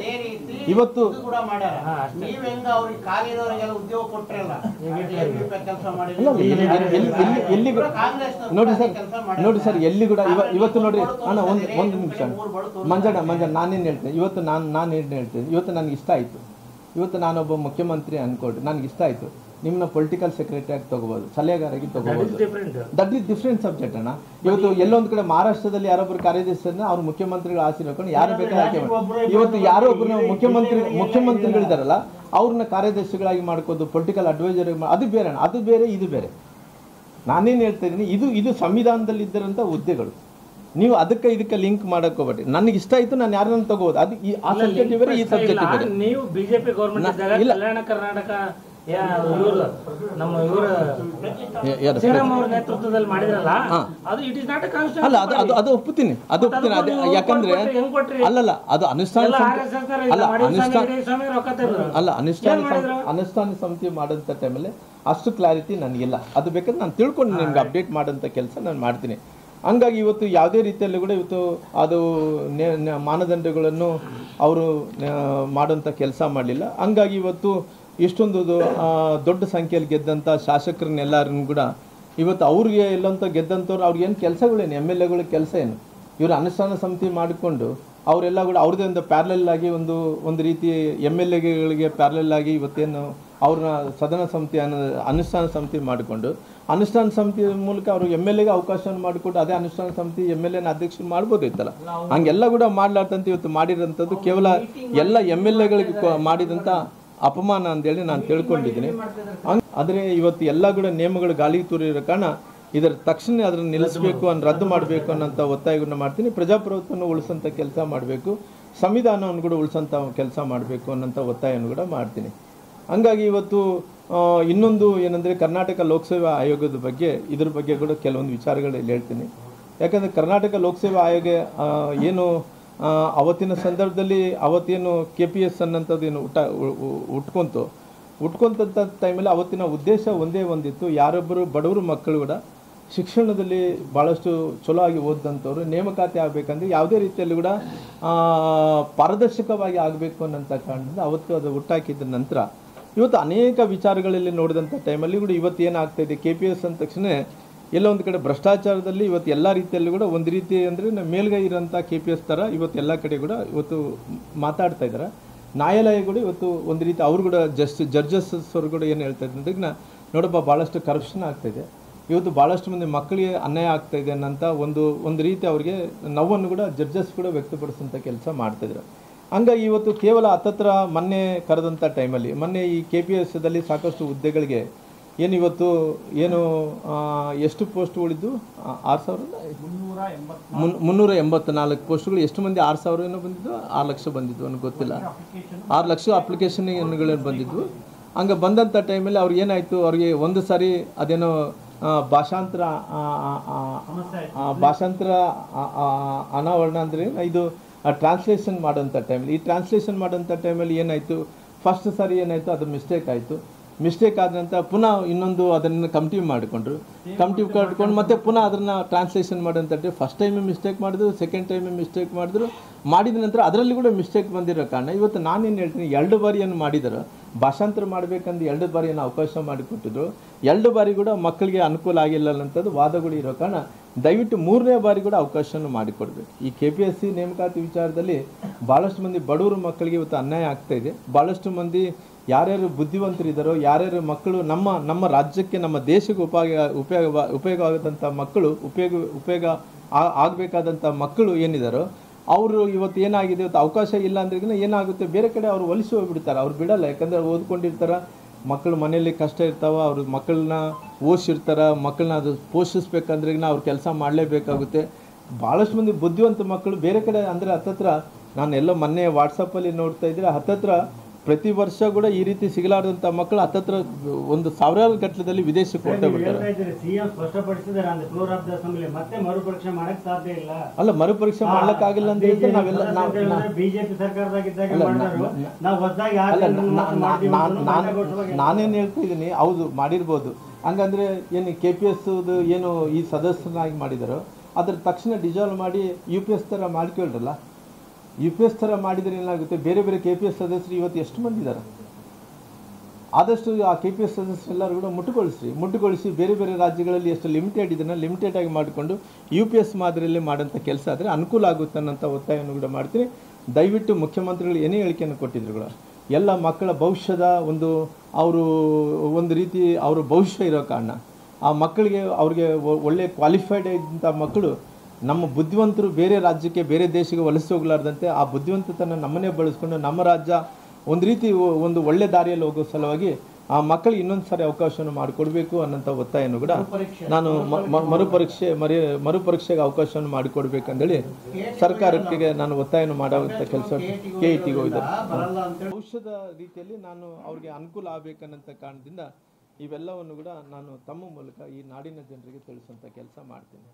ಇವತ್ತು ನೋಡಿ ಸರ್ ಎಲ್ಲಿ ಕೂಡ ಇವತ್ತು ನೋಡ್ರಿ ಅಣ್ಣ, ಒಂದು ನಿಮಿಷ ಮಂಜಣ್ಣ ನಾನೇನು ಹೇಳ್ತೇನೆ ಇವತ್ತು, ನಾನು ಏನು ಹೇಳ್ತೇನೆ ಇವತ್ತು ನನಗೆ ಇಷ್ಟ ಆಯಿತು. ಇವತ್ತು ನಾನೊಬ್ಬ ಮುಖ್ಯಮಂತ್ರಿ ಅನ್ಕೊಳ್ರಿ, ನನಗೆ ಇಷ್ಟ ಆಯಿತು, ನಿಮ್ಮನ್ನ ಪೊಲಿಟಿಕಲ್ ಸೆಕ್ರೆಟರಿ ಆಗಿ ತಗೋಬಹುದು, ಸಲಹೆಗಾರಾಗಿ ತಗೋಬಹುದು. ದಟ್ ಈಸ್ ಡಿಫ್ರೆಂಟ್ ಸಬ್ಜೆಕ್ಟ್ ಅಣ್ಣ. ಇವತ್ತು ಎಲ್ಲೊಂದು ಕಡೆ ಮಹಾರಾಷ್ಟ್ರದಲ್ಲಿ ಯಾರೊಬ್ಬರು ಕಾರ್ಯದರ್ಶಿಯನ್ನ ಅವ್ರು ಮುಖ್ಯಮಂತ್ರಿಗಳು ಆಸೀರ್ಕೊಂಡು ಯಾರು ಬೇಕಾದ್ರೆ ಆಯ್ಕೆ ಮಾಡಿ, ಇವತ್ತು ಯಾರೋ ಒಬ್ಬರು ಮುಖ್ಯಮಂತ್ರಿಗಳಿದಾರಲ್ಲ ಅವ್ರನ್ನ ಕಾರ್ಯದರ್ಶಿಗಳಾಗಿ ಮಾಡ್ಕೋದು, ಪೊಲಿಟಿಕಲ್ ಅಡ್ವೈಸರ್ ಅದು ಬೇರೆ ಅಣ್ಣ, ಅದು ಬೇರೆ ಇದು ಬೇರೆ. ನಾನೇನು ಹೇಳ್ತಾ ಇದ್ದೀನಿ, ಇದು ಸಂವಿಧಾನದಲ್ಲಿ ಇದ್ದರಂಥ ಹುದ್ದೆಗಳು. ನೀವು ಇದಕ್ಕೆ ಲಿಂಕ್ ಮಾಡಕ್ ಹೋಗ್ಬೇಡಿ. ನನಗೆ ಇಷ್ಟ ಆಯ್ತು, ನಾನು ಯಾರನ್ನ ತಗೋಬಹುದು, ಅದು ಆ ಸಬ್ಜೆಕ್ಟ್ ಬೇರೆ ಈ ಸಬ್ಜೆಕ್ಟ್ ಬೇರೆ. ನೀವು ಬಿಜೆಪಿ ಗೌರ್ಮೆಂಟ್ ಕಲ್ಯಾಣ ಕರ್ನಾಟಕ ನಮ್ಮ ಶ್ರೀರಾಮ್ ಅವ್ರ ನೇತೃತ್ವದಲ್ಲಿ ಮಾಡಿದ್ರಲ್ಲ, ಅದು it is not A constitution. ಅಲ್ಲ, ಅದು ಒಪ್ಪುತ್ತೀನಿ. ಯಾಕಂದ್ರೆ ಅಲ್ಲಲ್ಲ, ಅದು ಅನುಷ್ಠಾನ ಸಮಿತಿ ಮಾಡೋಂಥ ಟೈಮಲ್ಲಿ ಅಷ್ಟು ಕ್ಲಾರಿಟಿ ನನಗಿಲ್ಲ. ಅದು ಬೇಕಾದ್ರೆ ನಾನು ತಿಳ್ಕೊಂಡು ನಿಮ್ಗೆ ಅಪ್ಡೇಟ್ ಮಾಡೋಂಥ ಕೆಲಸ ನಾನು ಮಾಡ್ತೀನಿ. ಹಂಗಾಗಿ ಇವತ್ತು ಯಾವುದೇ ರೀತಿಯಲ್ಲೂ ಕೂಡ ಇವತ್ತು ಅದು ಮಾನದಂಡಗಳನ್ನು ಅವರು ಮಾಡೋಂಥ ಕೆಲಸ ಮಾಡಲಿಲ್ಲ. ಹಂಗಾಗಿ ಇವತ್ತು ಇಷ್ಟೊಂದು ದೊಡ್ಡ ಸಂಖ್ಯೆಯಲ್ಲಿ ಗೆದ್ದಂಥ ಶಾಸಕರನ್ನೆಲ್ಲರನ್ನು ಕೂಡ ಇವತ್ತು ಅವ್ರಿಗೆ ಎಲ್ಲಂತ ಗೆದ್ದಂಥವ್ರು ಅವ್ರಿಗೇನು ಕೆಲಸಗಳೇನು, MLAಗಳ ಕೆಲಸ ಏನು, ಇವರು ಅನುಷ್ಠಾನ ಸಮಿತಿ ಮಾಡಿಕೊಂಡು ಅವರೆಲ್ಲ ಕೂಡ ಅವ್ರದ್ದೇ ಒಂದು ಪ್ಯಾರಲಲ್ ಆಗಿ ಒಂದು ರೀತಿ MLAಗಳಿಗೆ ಪ್ಯಾರಲಲ್ ಆಗಿ ಇವತ್ತೇನು ಅವ್ರನ್ನ ಸದನ ಸಮಿತಿ ಅನುಷ್ಠಾನ ಸಮಿತಿ ಮಾಡಿಕೊಂಡು ಅನುಷ್ಠಾನ ಸಮಿತಿ ಮೂಲಕ ಅವರು MLAಗೆ ಅವಕಾಶವನ್ನು ಮಾಡಿಕೊಂಡು ಅದೇ ಅನುಷ್ಠಾನ ಸಮಿತಿ MLAನ ಅಧ್ಯಕ್ಷರು ಮಾಡ್ಬೋದಿತ್ತಲ್ಲ. ಹಂಗೆಲ್ಲ ಕೂಡ ಮಾಡ್ಲಾರ್ದಂತ ಇವತ್ತು ಮಾಡಿರೋಂಥದ್ದು ಕೇವಲ ಎಲ್ಲ MLAಗಳಿಗೆ ಮಾಡಿದಂಥ ಅಪಮಾನ ಅಂತೇಳಿ ನಾನು ತಿಳ್ಕೊಂಡಿದ್ದೀನಿ. ಆದರೆ ಇವತ್ತು ಎಲ್ಲ ಕೂಡ ನಿಯಮಗಳು ಗಾಳಿ ತೂರಿರೋ ಕಾರಣ ಇದರ ತಕ್ಷಣ ಅದನ್ನು ನಿಲ್ಲಿಸಬೇಕು, ರದ್ದು ಮಾಡಬೇಕು ಅನ್ನೋಂಥ ಒತ್ತಾಯವನ್ನು ಮಾಡ್ತೀನಿ. ಪ್ರಜಾಪ್ರಭುತ್ವವನ್ನು ಉಳಿಸೋಂಥ ಕೆಲಸ ಮಾಡಬೇಕು, ಸಂವಿಧಾನವನ್ನು ಕೂಡ ಉಳಿಸೋಂಥ ಕೆಲಸ ಮಾಡಬೇಕು ಅನ್ನೋಂಥ ಒತ್ತಾಯವನ್ನು ಕೂಡ ಮಾಡ್ತೀನಿ. ಹಂಗಾಗಿ ಇವತ್ತು ಇನ್ನೊಂದು ಏನಂದರೆ ಕರ್ನಾಟಕ ಲೋಕಸೇವಾ ಆಯೋಗದ ಬಗ್ಗೆ ಇದ್ರ ಬಗ್ಗೆ ಕೂಡ ಕೆಲವೊಂದು ವಿಚಾರಗಳಲ್ಲಿ ಹೇಳ್ತೀನಿ. ಯಾಕಂದರೆ ಕರ್ನಾಟಕ ಲೋಕಸೇವಾ ಆಯೋಗ ಏನು ಅವತ್ತಿನ ಸಂದರ್ಭದಲ್ಲಿ ಅವತ್ತೇನು KPS ಅನ್ನೋಂಥದ್ದು ಏನು ಹುಟ್ಕೊಂತ ಟೈಮಲ್ಲಿ ಅವತ್ತಿನ ಉದ್ದೇಶ ಒಂದೇ ಒಂದಿತ್ತು, ಯಾರೊಬ್ಬರು ಬಡವರು ಮಕ್ಕಳು ಕೂಡ ಶಿಕ್ಷಣದಲ್ಲಿ ಭಾಳಷ್ಟು ಚಲೋ ಆಗಿ ಓದಿದಂಥವ್ರು ನೇಮಕಾತಿ ಆಗಬೇಕಂದ್ರೆ ಯಾವುದೇ ರೀತಿಯಲ್ಲಿ ಕೂಡ ಪಾರದರ್ಶಕವಾಗಿ ಆಗಬೇಕು ಅನ್ನೋಂಥ ಕಾರಣದಿಂದ ಅವತ್ತು ಅದು ಹುಟ್ಟಾಕಿದ ನಂತರ ಇವತ್ತು ಅನೇಕ ವಿಚಾರಗಳಲ್ಲಿ ನೋಡಿದಂಥ ಟೈಮಲ್ಲಿ ಕೂಡ ಇವತ್ತು ಏನಾಗ್ತಾಯಿದೆ, KPS ಅಂದ ತಕ್ಷಣ ಎಲ್ಲ ಒಂದು ಕಡೆ ಭ್ರಷ್ಟಾಚಾರದಲ್ಲಿ ಇವತ್ತು ಎಲ್ಲ ರೀತಿಯಲ್ಲೂ ಕೂಡ ಒಂದು ರೀತಿ ಅಂದರೆ ಮೇಲ್ಗೈ ಇರೋಂಥ KPS ಥರ ಇವತ್ತು ಎಲ್ಲ ಕಡೆ ಕೂಡ ಇವತ್ತು ಮಾತಾಡ್ತಾ ಇದ್ದಾರೆ. ನ್ಯಾಯಾಲಯಗಳು ಇವತ್ತು ಒಂದು ರೀತಿ ಅವರು ಕೂಡ ಜಡ್ಜಸ್ ಅವರು ಕೂಡ ಏನು ಹೇಳ್ತಾ ಇದ್ದಾರೆ, ನೋಡಪ್ಪ ಭಾಳಷ್ಟು ಕರಪ್ಷನ್ ಆಗ್ತಾಯಿದೆ, ಇವತ್ತು ಭಾಳಷ್ಟು ಮಂದಿ ಮಕ್ಕಳಿಗೆ ಅನ್ಯಾಯ ಆಗ್ತಾಯಿದೆ ಅನ್ನೋಂಥ ಒಂದು ರೀತಿ ಅವ್ರಿಗೆ ನೋವನ್ನು ಕೂಡ ಜಡ್ಜಸ್ ಕೂಡ ವ್ಯಕ್ತಪಡಿಸೋಂಥ ಕೆಲಸ ಮಾಡ್ತಾಯಿದ್ರು. ಹಂಗಾಗಿ ಇವತ್ತು ಕೇವಲ ಹತ್ತತ್ರ ಮೊನ್ನೆ ಕರೆದಂಥ ಟೈಮಲ್ಲಿ ಮೊನ್ನೆ ಈ KPSದಲ್ಲಿ ಸಾಕಷ್ಟು ಹುದ್ದೆಗಳಿಗೆ ಏನು ಇವತ್ತು ಏನು ಎಷ್ಟು ಪೋಸ್ಟ್ಗಳಿದ್ದು 384 ಪೋಸ್ಟ್ಗಳು, ಎಷ್ಟು ಮಂದಿ 6,000 ಏನೋ ಬಂದಿದ್ದು, 6 ಲಕ್ಷ ಬಂದಿದ್ದು ಅನ್ನೋ ಗೊತ್ತಿಲ್ಲ, 6 ಲಕ್ಷ ಅಪ್ಲಿಕೇಶನ್ಗಳೇನು ಬಂದಿದ್ವು. ಹಂಗೆ ಬಂದಂಥ ಟೈಮಲ್ಲಿ ಅವ್ರಿಗೆ ಏನಾಯಿತು, ಅವ್ರಿಗೆ ಒಂದು ಸಾರಿ ಅದೇನೋ ಭಾಷಾಂತರ ಅನಾವರಣ ಅಂದರೆ ಇದು ಟ್ರಾನ್ಸ್ಲೇಷನ್ ಮಾಡೋಂಥ ಟೈಮಲ್ಲಿ ಈ ಟ್ರಾನ್ಸ್ಲೇಷನ್ ಮಾಡೋಂಥ ಟೈಮಲ್ಲಿ ಏನಾಯಿತು, ಫಸ್ಟ್ ಸಾರಿ ಏನಾಯಿತು ಅದು ಮಿಸ್ಟೇಕ್ ಆಯಿತು. ಮಿಸ್ಟೇಕ್ ಆದ ನಂತರ ಪುನಃ ಇನ್ನೊಂದು ಅದನ್ನು ಕಂಟಿನ್ಯೂ ಮಾಡಿಕೊಂಡ್ರು, ಮತ್ತೆ ಪುನಃ ಅದನ್ನು ಟ್ರಾನ್ಸ್ಲೇಷನ್ ಮಾಡೋಂಥ ಫಸ್ಟ್ ಟೈಮೇ ಮಿಸ್ಟೇಕ್ ಮಾಡಿದ್ರು, ಸೆಕೆಂಡ್ ಟೈಮೇ ಮಿಸ್ಟೇಕ್ ಮಾಡಿದ ನಂತರ ಅದರಲ್ಲಿ ಕೂಡ ಮಿಸ್ಟೇಕ್ ಬಂದಿರೋ ಕಾರಣ ಇವತ್ತು ನಾನೇನು ಹೇಳ್ತೀನಿ, 2 ಬಾರಿಯನ್ನು ಮಾಡಿದರು, ಭಾಷಾಂತರ ಮಾಡಬೇಕಂದು 2 ಬಾರಿಯನ್ನು ಅವಕಾಶ ಮಾಡಿಕೊಟ್ಟಿದ್ರು, 2 ಬಾರಿ ಕೂಡ ಮಕ್ಕಳಿಗೆ ಅನುಕೂಲ ಆಗಿಲ್ಲ ಅನ್ನೋಂಥದ್ದು ವಾದಗಳು ಇರೋ ಕಾರಣ ದಯವಿಟ್ಟು 3ನೇ ಬಾರಿ ಕೂಡ ಅವಕಾಶವನ್ನು ಮಾಡಿಕೊಡ್ಬೇಕು. ಈ KPSC ನೇಮಕಾತಿ ವಿಚಾರದಲ್ಲಿ ಭಾಳಷ್ಟು ಮಂದಿ ಬಡವರು ಮಕ್ಕಳಿಗೆ ಇವತ್ತು ಅನ್ಯಾಯ ಆಗ್ತಾಯಿದೆ. ಭಾಳಷ್ಟು ಮಂದಿ ಯಾರ್ಯಾರು ಬುದ್ಧಿವಂತರಿದ್ದಾರೋ, ಯಾರ್ಯಾರು ಮಕ್ಕಳು ನಮ್ಮ ರಾಜ್ಯಕ್ಕೆ ನಮ್ಮ ದೇಶಕ್ಕೆ ಉಪಯೋಗ ಆಗೋದಂಥ ಮಕ್ಕಳು ಉಪಯೋಗ ಆಗಬೇಕಾದಂಥ ಮಕ್ಕಳು ಏನಿದ್ದಾರೋ ಅವರು ಇವತ್ತು ಏನಾಗಿದೆ, ಇವತ್ತು ಅವಕಾಶ ಇಲ್ಲ ಅಂದ್ರೆ ಏನಾಗುತ್ತೆ, ಬೇರೆ ಕಡೆ ಅವರು ಒಲಿಸಿ ಹೋಗ್ಬಿಡ್ತಾರೆ, ಅವ್ರು ಬಿಡಲ್ಲ. ಯಾಕಂದರೆ ಅವ್ರು ಓದ್ಕೊಂಡಿರ್ತಾರೆ, ಮಕ್ಕಳು ಮನೆಯಲ್ಲಿ ಕಷ್ಟ ಇರ್ತಾವೆ, ಅವ್ರ ಮಕ್ಕಳನ್ನ ಓದಿಸಿರ್ತಾರೆ, ಮಕ್ಕಳನ್ನ ಅದು ಪೋಷಿಸ್ಬೇಕಂದ್ರೆ ಅವ್ರು ಕೆಲಸ ಮಾಡಲೇಬೇಕಾಗುತ್ತೆ. ಭಾಳಷ್ಟು ಮಂದಿ ಬುದ್ಧಿವಂತ ಮಕ್ಕಳು ಬೇರೆ ಕಡೆ ಅಂದರೆ ಹತ್ತತ್ರ ನಾನೆಲ್ಲ ಮೊನ್ನೆ ವಾಟ್ಸಪ್ಪಲ್ಲಿ ನೋಡ್ತಾ ಇದ್ದರೆ ಹತ್ತತ್ರ ಪ್ರತಿ ವರ್ಷ ಕೂಡ ಈ ರೀತಿ ಸಿಗಲಾರದಂಥ ಮಕ್ಕಳು ಹತ್ತತ್ರ ಒಂದು ಸಾವಿರಾರು ಗಟ್ಟಲೆದಲ್ಲಿ ವಿದೇಶಕ್ಕೆ ಹೊರಟೇ ಬಿಡ್ತಾರೆ. ಸಿಎಂ ಸ್ಪಷ್ಟಪಡಿಸಿದ್ದಾರೆ ಅಂದ್ರೆ ಫ್ಲೋರ್ ಆಫ್ ದ ಅಸೆಂಬ್ಲಿ ಮತ್ತೆ ಮರುಪರೀಕ್ಷೆ ಮಾಡಕ್ ಸಾಧ್ಯ ಇಲ್ಲ. ಅಲ್ಲ, ಮರುಪರೀಕ್ಷೆ ಮಾಡ್ಲಿಕ್ಕಾಗಿಲ್ಲ ಅಂತ ಹೇಳಿದ್ರೆ ನಾವೆಲ್ಲ ಬಿಜೆಪಿ ಸರ್ಕಾರದಾಗಿದ್ದಾಗ ನಾವು ಹೊಸದಾಗಿ ನಾನೇನು ಹೇಳ್ತಾ ಇದ್ದೀನಿ, ಹೌದು ಮಾಡಿರ್ಬೋದು. ಹಂಗಂದ್ರೆ ಏನು KPS ಏನು ಈ ಸದಸ್ಯನಾಗಿ ಮಾಡಿದಾರೋ ಅದ್ರ ತಕ್ಷಣ ಡಿಸಾಲ್ವ್ ಮಾಡಿ UPS ಥರ ಮಾಡ್ಕೊಳ್ರಲ್ಲ. UPS ಥರ ಮಾಡಿದರೆ ಏನಾಗುತ್ತೆ, ಬೇರೆ ಬೇರೆ KPS ಸದಸ್ಯರು ಇವತ್ತು ಎಷ್ಟು ಮಂದಿ ಇದ್ದಾರೆ, ಆದಷ್ಟು ಆ KPS ಸದಸ್ಯರೆಲ್ಲರೂ ಕೂಡ ಮುಟ್ಟುಗೊಳಿಸಿ ಬೇರೆ ಬೇರೆ ರಾಜ್ಯಗಳಲ್ಲಿ ಎಷ್ಟು ಲಿಮಿಟೆಡ್ ಇದನ್ನು ಲಿಮಿಟೆಡ್ ಆಗಿ ಮಾಡಿಕೊಂಡು UPS ಮಾದರಿಯಲ್ಲಿ ಮಾಡೋಂಥ ಕೆಲಸ ಆದರೆ ಅನುಕೂಲ ಆಗುತ್ತೆ ಅನ್ನೋಂಥ ಒತ್ತಾಯವನ್ನು ಕೂಡ ಮಾಡ್ತೀನಿ. ದಯವಿಟ್ಟು ಮುಖ್ಯಮಂತ್ರಿಗಳು ಏನೇ ಹೇಳಿಕೆಯನ್ನು ಕೊಟ್ಟಿದ್ರು ಕೂಡ ಎಲ್ಲ ಮಕ್ಕಳ ಭವಿಷ್ಯದ ಅವರು ಒಂದು ರೀತಿ ಅವರು ಭವಿಷ್ಯ ಇರೋ ಕಾರಣ ಆ ಮಕ್ಕಳಿಗೆ ಅವ್ರಿಗೆ ಒಳ್ಳೆ ಕ್ವಾಲಿಫೈಡ್ ಇದ್ದಂಥ ಮಕ್ಕಳು ನಮ್ಮ ಬುದ್ಧಿವಂತರು ಬೇರೆ ರಾಜ್ಯಕ್ಕೆ ಬೇರೆ ದೇಶಕ್ಕೆ ವಲಸೆ ಹೋಗಲಾರ್ದಂತೆ ಆ ಬುದ್ಧಿವಂತತನ ನಮ್ಮನ್ನೇ ಬಳಸ್ಕೊಂಡು ನಮ್ಮ ರಾಜ್ಯ ಒಂದು ರೀತಿ ಒಂದು ಒಳ್ಳೆ ದಾರಿಯಲ್ಲಿ ಹೋಗೋ ಸಲುವಾಗಿ ಆ ಮಕ್ಕಳಿಗೆ ಇನ್ನೊಂದು ಸಾರಿ ಅವಕಾಶವನ್ನು ಮಾಡಿಕೊಡ್ಬೇಕು ಅನ್ನೋಂಥ ಒತ್ತಾಯವನ್ನು ಕೂಡ ನಾನು ಮರುಪರೀಕ್ಷೆಗೆ ಅವಕಾಶವನ್ನು ಮಾಡಿಕೊಡ್ಬೇಕಂದೇಳಿ ಸರ್ಕಾರಕ್ಕೆ ನಾನು ಒತ್ತಾಯವನ್ನು ಮಾಡುವಂಥ ಕೆಲಸ KETಗೆ ಹೋಗಿದ್ದಾರೆ. ಭವಿಷ್ಯದ ರೀತಿಯಲ್ಲಿ ನಾನು ಅವ್ರಿಗೆ ಅನುಕೂಲ ಆಗಬೇಕನ್ನಂಥ ಕಾರಣದಿಂದ ಇವೆಲ್ಲವನ್ನು ಕೂಡ ನಾನು ತಮ್ಮ ಮೂಲಕ ಈ ನಾಡಿನ ಜನರಿಗೆ ತಿಳಿಸುವಂಥ ಕೆಲಸ ಮಾಡ್ತೀನಿ.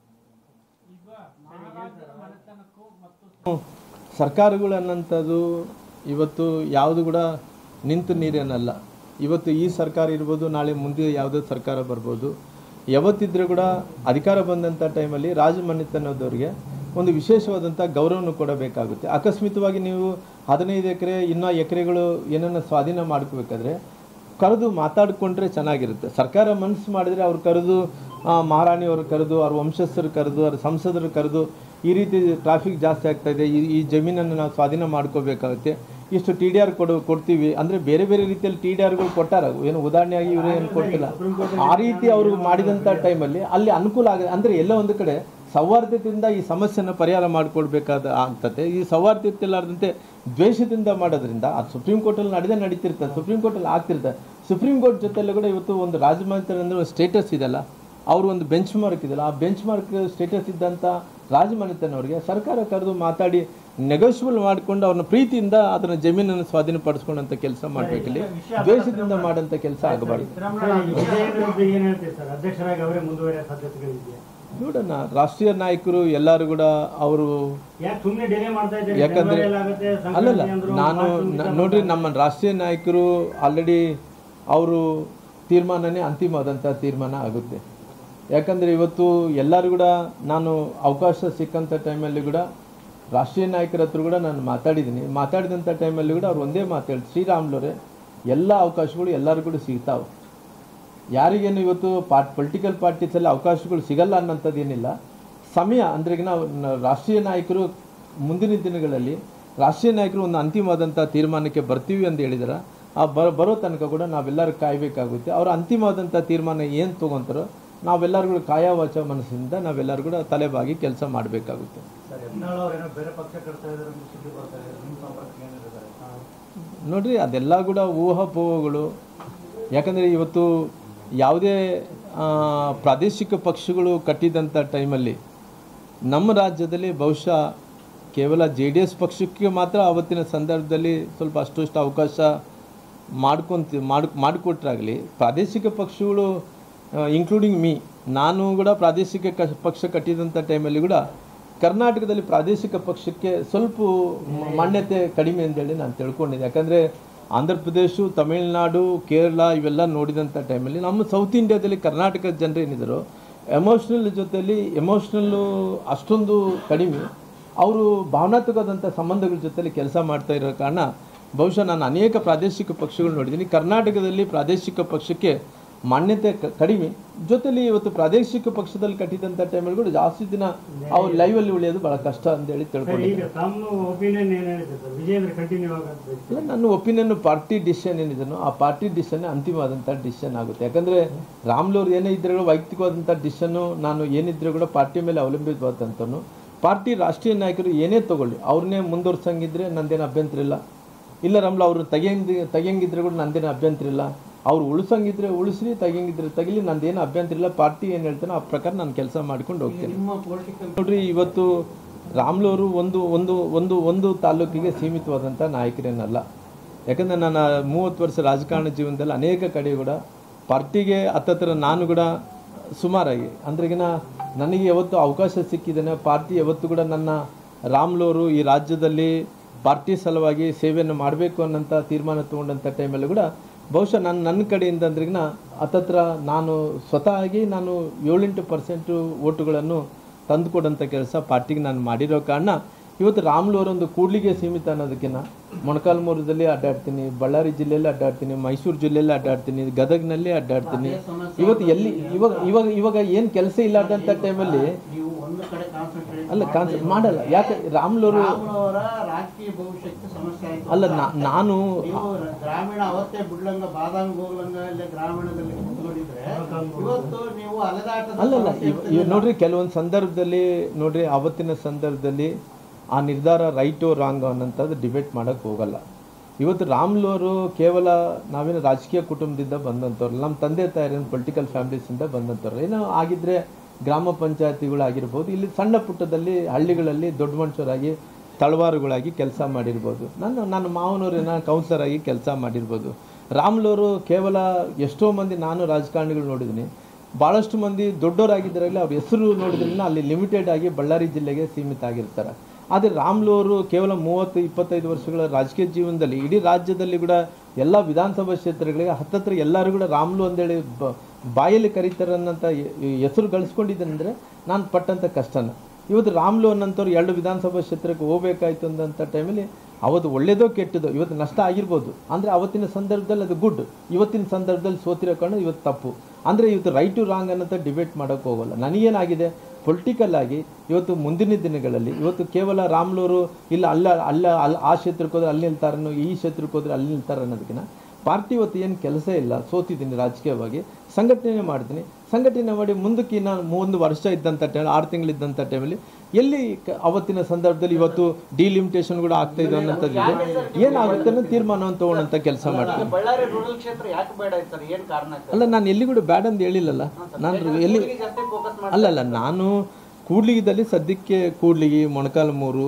ಸರ್ಕಾರಗಳು ಅನ್ನೋಂಥದ್ದು ಇವತ್ತು ಯಾವುದು ಕೂಡ ನಿಂತು ನೀರೇನಲ್ಲ. ಇವತ್ತು ಈ ಸರ್ಕಾರ ಇರ್ಬೋದು, ನಾಳೆ ಮುಂದೆ ಯಾವುದೋ ಸರ್ಕಾರ ಬರ್ಬೋದು. ಯಾವತ್ತಿದ್ರೂ ಕೂಡ ಅಧಿಕಾರ ಬಂದಂಥ ಟೈಮಲ್ಲಿ ರಾಜಮನೆತನದವರಿಗೆ ಒಂದು ವಿಶೇಷವಾದಂಥ ಗೌರವವನ್ನು ಕೊಡಬೇಕಾಗುತ್ತೆ. ಅಕಸ್ಮಿತವಾಗಿ ನೀವು 15 ಎಕರೆ ಇನ್ನೂ ಎಕರೆಗಳು ಏನನ್ನು ಸ್ವಾಧೀನ ಮಾಡ್ಕೋಬೇಕಾದ್ರೆ ಕರೆದು ಮಾತಾಡಿಕೊಂಡ್ರೆ ಚೆನ್ನಾಗಿರುತ್ತೆ. ಸರ್ಕಾರ ಮನಸ್ಸು ಮಾಡಿದರೆ ಅವ್ರು ಕರೆದು ಮಹಾರಾಣಿಯವರು ಕರೆದು ಅವ್ರ ವಂಶಸ್ಥರು ಕರೆದು ಅವ್ರ ಸಂಸದರು ಕರೆದು ಈ ರೀತಿ ಟ್ರಾಫಿಕ್ ಜಾಸ್ತಿ ಆಗ್ತಾಯಿದೆ, ಈ ಜಮೀನನ್ನು ನಾವು ಸ್ವಾಧೀನ ಮಾಡ್ಕೋಬೇಕಾಗುತ್ತೆ, ಇಷ್ಟು TDR ಕೊಡ್ತೀವಿ ಅಂದರೆ ಬೇರೆ ಬೇರೆ ರೀತಿಯಲ್ಲಿ TDRಗಳು ಕೊಟ್ಟಾರ. ಏನು ಉದಾಹರಣೆಯಾಗಿ ಇವರು ಏನು ಕೊಟ್ಟಿಲ್ಲ. ಆ ರೀತಿ ಅವರು ಮಾಡಿದಂಥ ಟೈಮಲ್ಲಿ ಅಲ್ಲಿ ಅನುಕೂಲ ಆಗಿದೆ. ಅಂದರೆ ಎಲ್ಲ ಒಂದು ಕಡೆ ಸೌಹಾರ್ದತೆಯಿಂದ ಈ ಸಮಸ್ಯೆನ ಪರಿಹಾರ ಮಾಡಿಕೊಡ್ಬೇಕಾದ ಆಗ್ತದೆ. ಈ ಸೌಹಾರ್ದತೆ ಇಲ್ಲಾರ್ದಂತೆ ದ್ವೇಷದಿಂದ ಮಾಡೋದ್ರಿಂದ ಅದು ಸುಪ್ರೀಂ ಕೋರ್ಟಲ್ಲಿ ನಡೀತಿರ್ತದೆ, ಸುಪ್ರೀಂ ಕೋರ್ಟಲ್ಲಿ ಆಗ್ತಿರ್ತದೆ. ಸುಪ್ರೀಂ ಕೋರ್ಟ್ ಜೊತೆಯಲ್ಲೂ ಕೂಡ ಇವತ್ತು ಒಂದು ರಾಜಮನೆತನ ಅಂದರೆ ಒಂದು ಸ್ಟೇಟಸ್ ಇದೆಲ್ಲ, ಅವರು ಒಂದು ಬೆಂಚ್ ಮಾರ್ಕ್ ಇದೆಯಲ್ಲ, ಆ ಬೆಂಚ್ ಮಾರ್ಕ್ ಸ್ಟೇಟಸ್ ಇದ್ದಂಥ ರಾಜಮನೆತನವರಿಗೆ ಸರ್ಕಾರ ಕರೆದು ಮಾತಾಡಿ ನೆಗೋಷಿಯಬಲ್ ಮಾಡಿಕೊಂಡು ಅವ್ರನ್ನ ಪ್ರೀತಿಯಿಂದ ಅದನ್ನ ಜಮೀನನ್ನು ಸ್ವಾಧೀನಪಡಿಸ್ಕೊಂಡಂಥ ಕೆಲಸ ಮಾಡಬೇಕಿಲ್ಲಿ, ದ್ವೇಷದಿಂದ ಮಾಡೋಂಥ ಕೆಲಸ ಆಗಬಾರ್ದು. ನೋಡೋಣ, ರಾಷ್ಟ್ರೀಯ ನಾಯಕರು ಎಲ್ಲರೂ ಕೂಡ ಅವರು ಯಾಕಂದರೆ ಅಲ್ಲಲ್ಲ, ನಾನು ನೋಡ್ರಿ ನಮ್ಮ ರಾಷ್ಟ್ರೀಯ ನಾಯಕರು ಆಲ್ರೆಡಿ ಅವರು ತೀರ್ಮಾನನೇ ಅಂತಿಮವಾದಂಥ ತೀರ್ಮಾನ ಆಗುತ್ತೆ. ಯಾಕಂದರೆ ಇವತ್ತು ಎಲ್ಲರೂ ಕೂಡ ನಾನು ಅವಕಾಶ ಸಿಕ್ಕಂಥ ಟೈಮಲ್ಲಿ ಕೂಡ ರಾಷ್ಟ್ರೀಯ ನಾಯಕರ ಹತ್ರ ಕೂಡ ನಾನು ಮಾತಾಡಿದಂಥ ಟೈಮಲ್ಲಿ ಕೂಡ ಅವ್ರು ಒಂದೇ ಮಾತು ಶ್ರೀರಾಮ್ಲವರೇ ಎಲ್ಲ ಅವಕಾಶಗಳು ಎಲ್ಲರೂ ಕೂಡ ಸಿಗ್ತಾವೆ. ಯಾರಿಗೇನು ಇವತ್ತು ಪೊಲಿಟಿಕಲ್ ಪಾರ್ಟೀಸಲ್ಲಿ ಅವಕಾಶಗಳು ಸಿಗಲ್ಲ ಅನ್ನೋಂಥದ್ದು ಏನಿಲ್ಲ. ಸಮಯ ಅಂದರೆ ನಾವು ರಾಷ್ಟ್ರೀಯ ನಾಯಕರು ಮುಂದಿನ ದಿನಗಳಲ್ಲಿ ರಾಷ್ಟ್ರೀಯ ನಾಯಕರು ಒಂದು ಅಂತಿಮವಾದಂಥ ತೀರ್ಮಾನಕ್ಕೆ ಬರ್ತೀವಿ ಅಂತ ಹೇಳಿದಾರೆ. ಆ ಬರೋ ತನಕ ಕೂಡ ನಾವೆಲ್ಲರೂ ಕಾಯಬೇಕಾಗುತ್ತೆ. ಅವರ ಅಂತಿಮವಾದಂಥ ತೀರ್ಮಾನ ಏನು ತೊಗೊತಾರೋ ನಾವೆಲ್ಲರೂ ಕೂಡ ಕಾಯವಾಚ ಮನಸ್ಸಿಂದ ನಾವೆಲ್ಲರೂ ಕೂಡ ತಲೆಬಾಗಿ ಕೆಲಸ ಮಾಡಬೇಕಾಗುತ್ತೆ. ನೋಡ್ರಿ, ಅದೆಲ್ಲ ಕೂಡ ಊಹಾಪೋಹಗಳು. ಯಾಕಂದರೆ ಇವತ್ತು ಯಾವುದೇ ಪ್ರಾದೇಶಿಕ ಪಕ್ಷಗಳು ಕಟ್ಟಿದಂಥ ಟೈಮಲ್ಲಿ ನಮ್ಮ ರಾಜ್ಯದಲ್ಲಿ ಬಹುಶಃ ಕೇವಲ JDS ಪಕ್ಷಕ್ಕೆ ಮಾತ್ರ ಆವತ್ತಿನ ಸಂದರ್ಭದಲ್ಲಿ ಸ್ವಲ್ಪ ಅಷ್ಟು ಅವಕಾಶ ಮಾಡಿಕೊಟ್ರಾಗಲಿ, ಪ್ರಾದೇಶಿಕ ಪಕ್ಷಗಳು ಇನ್ಕ್ಲೂಡಿಂಗ್ ನಾನು ಕೂಡ ಪ್ರಾದೇಶಿಕ ಪಕ್ಷ ಕಟ್ಟಿದಂಥ ಟೈಮಲ್ಲಿ ಕೂಡ ಕರ್ನಾಟಕದಲ್ಲಿ ಪ್ರಾದೇಶಿಕ ಪಕ್ಷಕ್ಕೆ ಸ್ವಲ್ಪ ಮಾನ್ಯತೆ ಕಡಿಮೆ ಅಂತೇಳಿ ನಾನು ತಿಳ್ಕೊಂಡಿದ್ದೆ. ಯಾಕಂದರೆ ಆಂಧ್ರ ಪ್ರದೇಶ, ತಮಿಳುನಾಡು, ಕೇರಳ ಇವೆಲ್ಲ ನೋಡಿದಂಥ ಟೈಮಲ್ಲಿ ನಮ್ಮ ಸೌತ್ ಇಂಡಿಯಾದಲ್ಲಿ ಕರ್ನಾಟಕದ ಜನರು ಏನಿದ್ದಾರೋ ಎಮೋಷ್ನಲ್ಲು ಅಷ್ಟೊಂದು ಕಡಿಮೆ, ಅವರು ಭಾವನಾತ್ಮಕವಾದಂಥ ಸಂಬಂಧಗಳ ಜೊತೆಲಿ ಕೆಲಸ ಮಾಡ್ತಾ ಇರೋ ಕಾರಣ ಬಹುಶಃ ನಾನು ಅನೇಕ ಪ್ರಾದೇಶಿಕ ಪಕ್ಷಗಳು ನೋಡಿದ್ದೀನಿ. ಕರ್ನಾಟಕದಲ್ಲಿ ಪ್ರಾದೇಶಿಕ ಪಕ್ಷಕ್ಕೆ ಮಾನ್ಯತೆ ಕಡಿಮೆ, ಜೊತೆಲಿ ಇವತ್ತು ಪ್ರಾದೇಶಿಕ ಪಕ್ಷದಲ್ಲಿ ಕಟ್ಟಿದಂಥ ಟೈಮಲ್ಲಿ ಕೂಡ ಜಾಸ್ತಿ ದಿನ ಅವ್ರು ಲೈವಲ್ಲಿ ಉಳಿಯೋದು ಭಾಳ ಕಷ್ಟ ಅಂತೇಳಿ ತಿಳ್ಕೊಂಡಿದ್ದೀನಿ. ನನ್ನ ಒಪಿನಿಯನ್ ಪಾರ್ಟಿ ಡಿಸಿಷನ್ ಏನಿದೆನೋ ಆ ಪಾರ್ಟಿ ಡಿಸಿಷನ್ ಅಂತಿಮವಾದಂಥ ಡಿಸಿಷನ್ ಆಗುತ್ತೆ. ಯಾಕಂದರೆ ರಾಮ್ಲವ್ರು ಏನೇ ಇದ್ರೂ ಕೂಡ ವೈಯಕ್ತಿಕವಾದಂಥ ಡಿಸಿಷನ್ನು ನಾನು ಏನಿದ್ರೂ ಕೂಡ ಪಾರ್ಟಿ ಮೇಲೆ ಅವಲಂಬಿತವಾದಂಥನು. ಪಾರ್ಟಿ ರಾಷ್ಟ್ರೀಯ ನಾಯಕರು ಏನೇ ತೊಗೊಳ್ಳಿ ಅವ್ರನ್ನೇ ಮುಂದುವರ್ಸಂಗಿದ್ರೆ ನಂದೇನು ಅಭ್ಯಂತರ ಇಲ್ಲ. ರಾಮ್ಲ ಅವರು ತೆಗಿಯಂಗಿದ್ರೆ ಕೂಡ ನಂದೇನು ಅಭ್ಯಂತರ ಇಲ್ಲ. ಅವ್ರು ಉಳಿಸಂಗಿದ್ರೆ ಉಳಿಸ್ರಿ, ತೆಗಿಯಂಗಿದ್ರೆ ತೆಗಿಲಿ, ನಂದೇನು ಅಭ್ಯಂತರ ಇಲ್ಲ. ಪಾರ್ಟಿ ಏನು ಹೇಳ್ತಾನೋ ಆ ಪ್ರಕಾರ ನಾನು ಕೆಲಸ ಮಾಡ್ಕೊಂಡು ಹೋಗ್ತೇನೆ. ನೋಡ್ರಿ, ಇವತ್ತು ರಾಮ್ಲವರು ಒಂದು ತಾಲೂಕಿಗೆ ಸೀಮಿತವಾದಂಥ ನಾಯಕರೇನಲ್ಲ. ಯಾಕಂದರೆ ನನ್ನ 30 ವರ್ಷ ರಾಜಕಾರಣ ಜೀವನದಲ್ಲಿ ಅನೇಕ ಕಡೆ ಕೂಡ ಪಾರ್ಟಿಗೆ ಹತ್ತತ್ರ ನಾನು ಕೂಡ ಸುಮಾರಾಗಿ ಅಂದ್ರೆಗಿನ ನನಗೆ ಯಾವತ್ತು ಅವಕಾಶ ಸಿಕ್ಕಿದ್ದೇನೆ ಪಾರ್ಟಿ ಯಾವತ್ತು ಕೂಡ ನನ್ನ ರಾಮ್ಲೋರು ಈ ರಾಜ್ಯದಲ್ಲಿ ಪಾರ್ಟಿ ಸಲುವಾಗಿ ಸೇವೆಯನ್ನು ಮಾಡಬೇಕು ಅನ್ನೋಂಥ ತೀರ್ಮಾನ ತೊಗೊಂಡಂಥ ಟೈಮಲ್ಲಿ ಕೂಡ ಬಹುಶಃ ನನ್ನ ಕಡೆಯಿಂದ ಅಂದ್ರೆಗಿನ ಹತ್ತತ್ರ ನಾನು ಸ್ವತಃ ನಾನು 7-8% ಓಟುಗಳನ್ನು ತಂದುಕೊಡೋಂಥ ಕೆಲಸ ಪಾರ್ಟಿಗೆ ನಾನು ಮಾಡಿರೋ ಕಾರಣ ಇವತ್ತು ರಾಮ್ಲೋರೊಂದು ಕೂಡ್ಲಿಗೆ ಸೀಮಿತ ಅನ್ನೋದಕ್ಕಿಂತ ಮೊಣಕಾಲ್ಮೂರದಲ್ಲಿ ಅಡ್ಡಾಡ್ತೀನಿ, ಬಳ್ಳಾರಿ ಜಿಲ್ಲೆಯಲ್ಲಿ ಅಡ್ಡಾಡ್ತೀನಿ, ಮೈಸೂರು ಜಿಲ್ಲೆಯಲ್ಲಿ ಅಡ್ಡಾಡ್ತೀನಿ, ಗದಗ್ನಲ್ಲಿ ಅಡ್ಡಾಡ್ತೀನಿ. ಇವತ್ತು ಎಲ್ಲಿ ಇವಾಗ ಏನು ಕೆಲಸ ಇಲ್ಲಾರ್ದಂಥ ಟೈಮಲ್ಲಿ ಅಲ್ಲ ಕಾನ್ಸಂಟ್ರೇಟ್ ಮಾಡಲ್ಲ. ಯಾಕೆ ರಾಮ್ಲೋರು ರಾಜಕೀಯ ಭವಿಷ್ಯಕ್ಕೆ ಸಮಸ್ಯೆ ಆಯ್ತು. ಅಲ್ಲ ನಾನು ಗ್ರಾಮೀಣ ಅವತ್ತೇ ಬಿಡ್ಲಂಗ ಬಾದಾಮಿ ಹೋಗ್ಲಂಗ ಇಲ್ಲ ಗ್ರಾಮೀಣದಲ್ಲಿ ಕುತ್ಕೊಂಡಿದ್ರೆ ಇವತ್ತು ನೀವು ಅಲೆದಾಟದ ಅಲ್ಲಲ್ಲ ನೋಡ್ರಿ ಕೆಲವೊಂದು ಸಂದರ್ಭದಲ್ಲಿ ನೋಡ್ರಿ ಅವತ್ತಿನ ಸಂದರ್ಭದಲ್ಲಿ ಆ ನಿರ್ಧಾರ ರೈಟು ರಾಂಗ್ ಅನ್ನೋಂಥದ್ದು ಡಿಬೇಟ್ ಮಾಡೋಕ್ಕೆ ಹೋಗಲ್ಲ. ಇವತ್ತು ರಾಮ್ಲೋರು ಕೇವಲ ನಾವೇನು ರಾಜಕೀಯ ಕುಟುಂಬದಿಂದ ಬಂದಂಥವ್ರು, ನಮ್ಮ ತಂದೆ ತಾಯಿನ ಪೊಲಿಟಿಕಲ್ ಫ್ಯಾಮಿಲೀಸಿಂದ ಬಂದಂಥವ್ರು. ಏನೋ ಆಗಿದ್ದರೆ ಗ್ರಾಮ ಪಂಚಾಯತಿಗಳಾಗಿರ್ಬೋದು, ಇಲ್ಲಿ ಸಣ್ಣ ಪುಟ್ಟದಲ್ಲಿ ಹಳ್ಳಿಗಳಲ್ಲಿ ದೊಡ್ಡ ಮನುಷ್ಯರಾಗಿ ತಳವಾರುಗಳಾಗಿ ಕೆಲಸ ಮಾಡಿರ್ಬೋದು. ನನ್ನ ಮಾವನವ್ರೇನ ಕೌನ್ಸಿಲರ್ ಆಗಿ ಕೆಲಸ ಮಾಡಿರ್ಬೋದು. ರಾಮ್ಲೋರು ಕೇವಲ ಎಷ್ಟೋ ಮಂದಿ ನಾನು ರಾಜಕಾರಣಿಗಳು ನೋಡಿದ್ದೀನಿ, ಭಾಳಷ್ಟು ಮಂದಿ ದೊಡ್ಡವರಾಗಿದ್ದರಾಗಲಿ ಅವ್ರ ಹೆಸರು ನೋಡಿದ್ರಿಂದ ಅಲ್ಲಿ ಲಿಮಿಟೆಡ್ ಆಗಿ ಬಳ್ಳಾರಿ ಜಿಲ್ಲೆಗೆ ಸೀಮಿತ ಆಗಿರ್ತಾರೆ. ಆದರೆ ರಾಮ್ಲೋರು ಕೇವಲ 30-25 ವರ್ಷಗಳ ರಾಜಕೀಯ ಜೀವನದಲ್ಲಿ ಇಡೀ ರಾಜ್ಯದಲ್ಲಿ ಕೂಡ ಎಲ್ಲ ವಿಧಾನಸಭಾ ಕ್ಷೇತ್ರಗಳಿಗೆ ಹತ್ತತ್ರ ಎಲ್ಲರೂ ಕೂಡ ರಾಮ್ಲು ಅಂದೇಳಿ ಬಾಯಲ್ಲಿ ಕರೀತಾರೆ ಅನ್ನೋಂಥ ಹೆಸರು ಗಳಿಸ್ಕೊಂಡಿದ್ದೇನೆಂದರೆ ನಾನು ಪಟ್ಟಂಥ ಕಷ್ಟನ. ಇವತ್ತು ರಾಮ್ಲು ಅನ್ನೋಂಥವ್ರು 2 ವಿಧಾನಸಭಾ ಕ್ಷೇತ್ರಕ್ಕೆ ಹೋಗಬೇಕಾಯ್ತು ಅಂದಂಥ ಟೈಮಲ್ಲಿ ಅವತ್ತು ಒಳ್ಳೇದೋ ಕೆಟ್ಟದೋ ಇವತ್ತು ನಷ್ಟ ಆಗಿರ್ಬೋದು, ಅಂದರೆ ಅವತ್ತಿನ ಸಂದರ್ಭದಲ್ಲಿ ಅದು ಗುಡ್, ಇವತ್ತಿನ ಸಂದರ್ಭದಲ್ಲಿ ಸೋತಿರೋ ಕಾರಣ ಇವತ್ತು ತಪ್ಪು. ಅಂದರೆ ಇವತ್ತು ರೈಟ್ ಟು ರಾಂಗ್ ಅನ್ನೋಂಥ ಡಿಬೇಟ್ ಮಾಡೋಕ್ಕೆ ಹೋಗೋಲ್ಲ. ನನಗೇನಾಗಿದೆ ಪೊಲಿಟಿಕಲ್ ಆಗಿ ಇವತ್ತು ಮುಂದಿನ ದಿನಗಳಲ್ಲಿ ಇವತ್ತು ಕೇವಲ ರಾಮ್ಲೋರು ಇಲ್ಲ ಅಲ್ಲ ಆ ಕ್ಷೇತ್ರಕ್ಕೆ ಹೋದ್ರೆ ಅಲ್ಲಿ ನಿಲ್ತಾರನೋ, ಈ ಕ್ಷೇತ್ರಕ್ಕೆ ಹೋದ್ರೆ ಅಲ್ಲಿ ನಿಲ್ತಾರೆ ಅನ್ನೋದಕ್ಕಿಂತ ಪಾರ್ಟಿ ಇವತ್ತು ಏನು ಕೆಲಸ ಇಲ್ಲ, ಸೋತಿದ್ದೀನಿ ರಾಜಕೀಯವಾಗಿ, ಸಂಘಟನೆ ಮಾಡ್ತೀನಿ, ಸಂಘಟನೆ ಮಾಡಿ ಮುಂದಕ್ಕೆ ನಾನು 1 ವರ್ಷ ಇದ್ದಂಥ ಟೈಮ್ 6 ತಿಂಗಳಿದ್ದಂಥ ಟೈಮಲ್ಲಿ ಎಲ್ಲಿ ಅವತ್ತಿನ ಸಂದರ್ಭದಲ್ಲಿ ಇವತ್ತು ಡಿಲಿಮಿಟೇಷನ್ ಕೂಡ ಆಗ್ತಾ ಇದೆ ಅನ್ನೋಂಥದ್ದು ಏನಾಗುತ್ತೆ ಅನ್ನೋ ತೀರ್ಮಾನವನ್ನು ತೊಗೊಂಡಂಥ ಕೆಲಸ ಮಾಡ್ತೀನಿ. ಬಳ್ಳಾರಿ ರೂರಲ್ ಕ್ಷೇತ್ರ ಯಾಕೆ ಬೇಡ ಸರ್, ಏನು ಕಾರಣ? ಅಲ್ಲ ನಾನು ಎಲ್ಲಿ ಕೂಡ ಬ್ಯಾಡ್ ಅಂತ ಹೇಳಿಲ್ಲಲ್ಲ. ನಾನು ಎಲ್ಲಿ ಅಲ್ಲಲ್ಲ ನಾನು ಕೂಡ್ಲಿಗಿದ್ದಲ್ಲಿ ಸದ್ಯಕ್ಕೆ ಕೂಡ್ಲಿಗಿ, ಮೊಣಕಾಲ್ಮೂರು,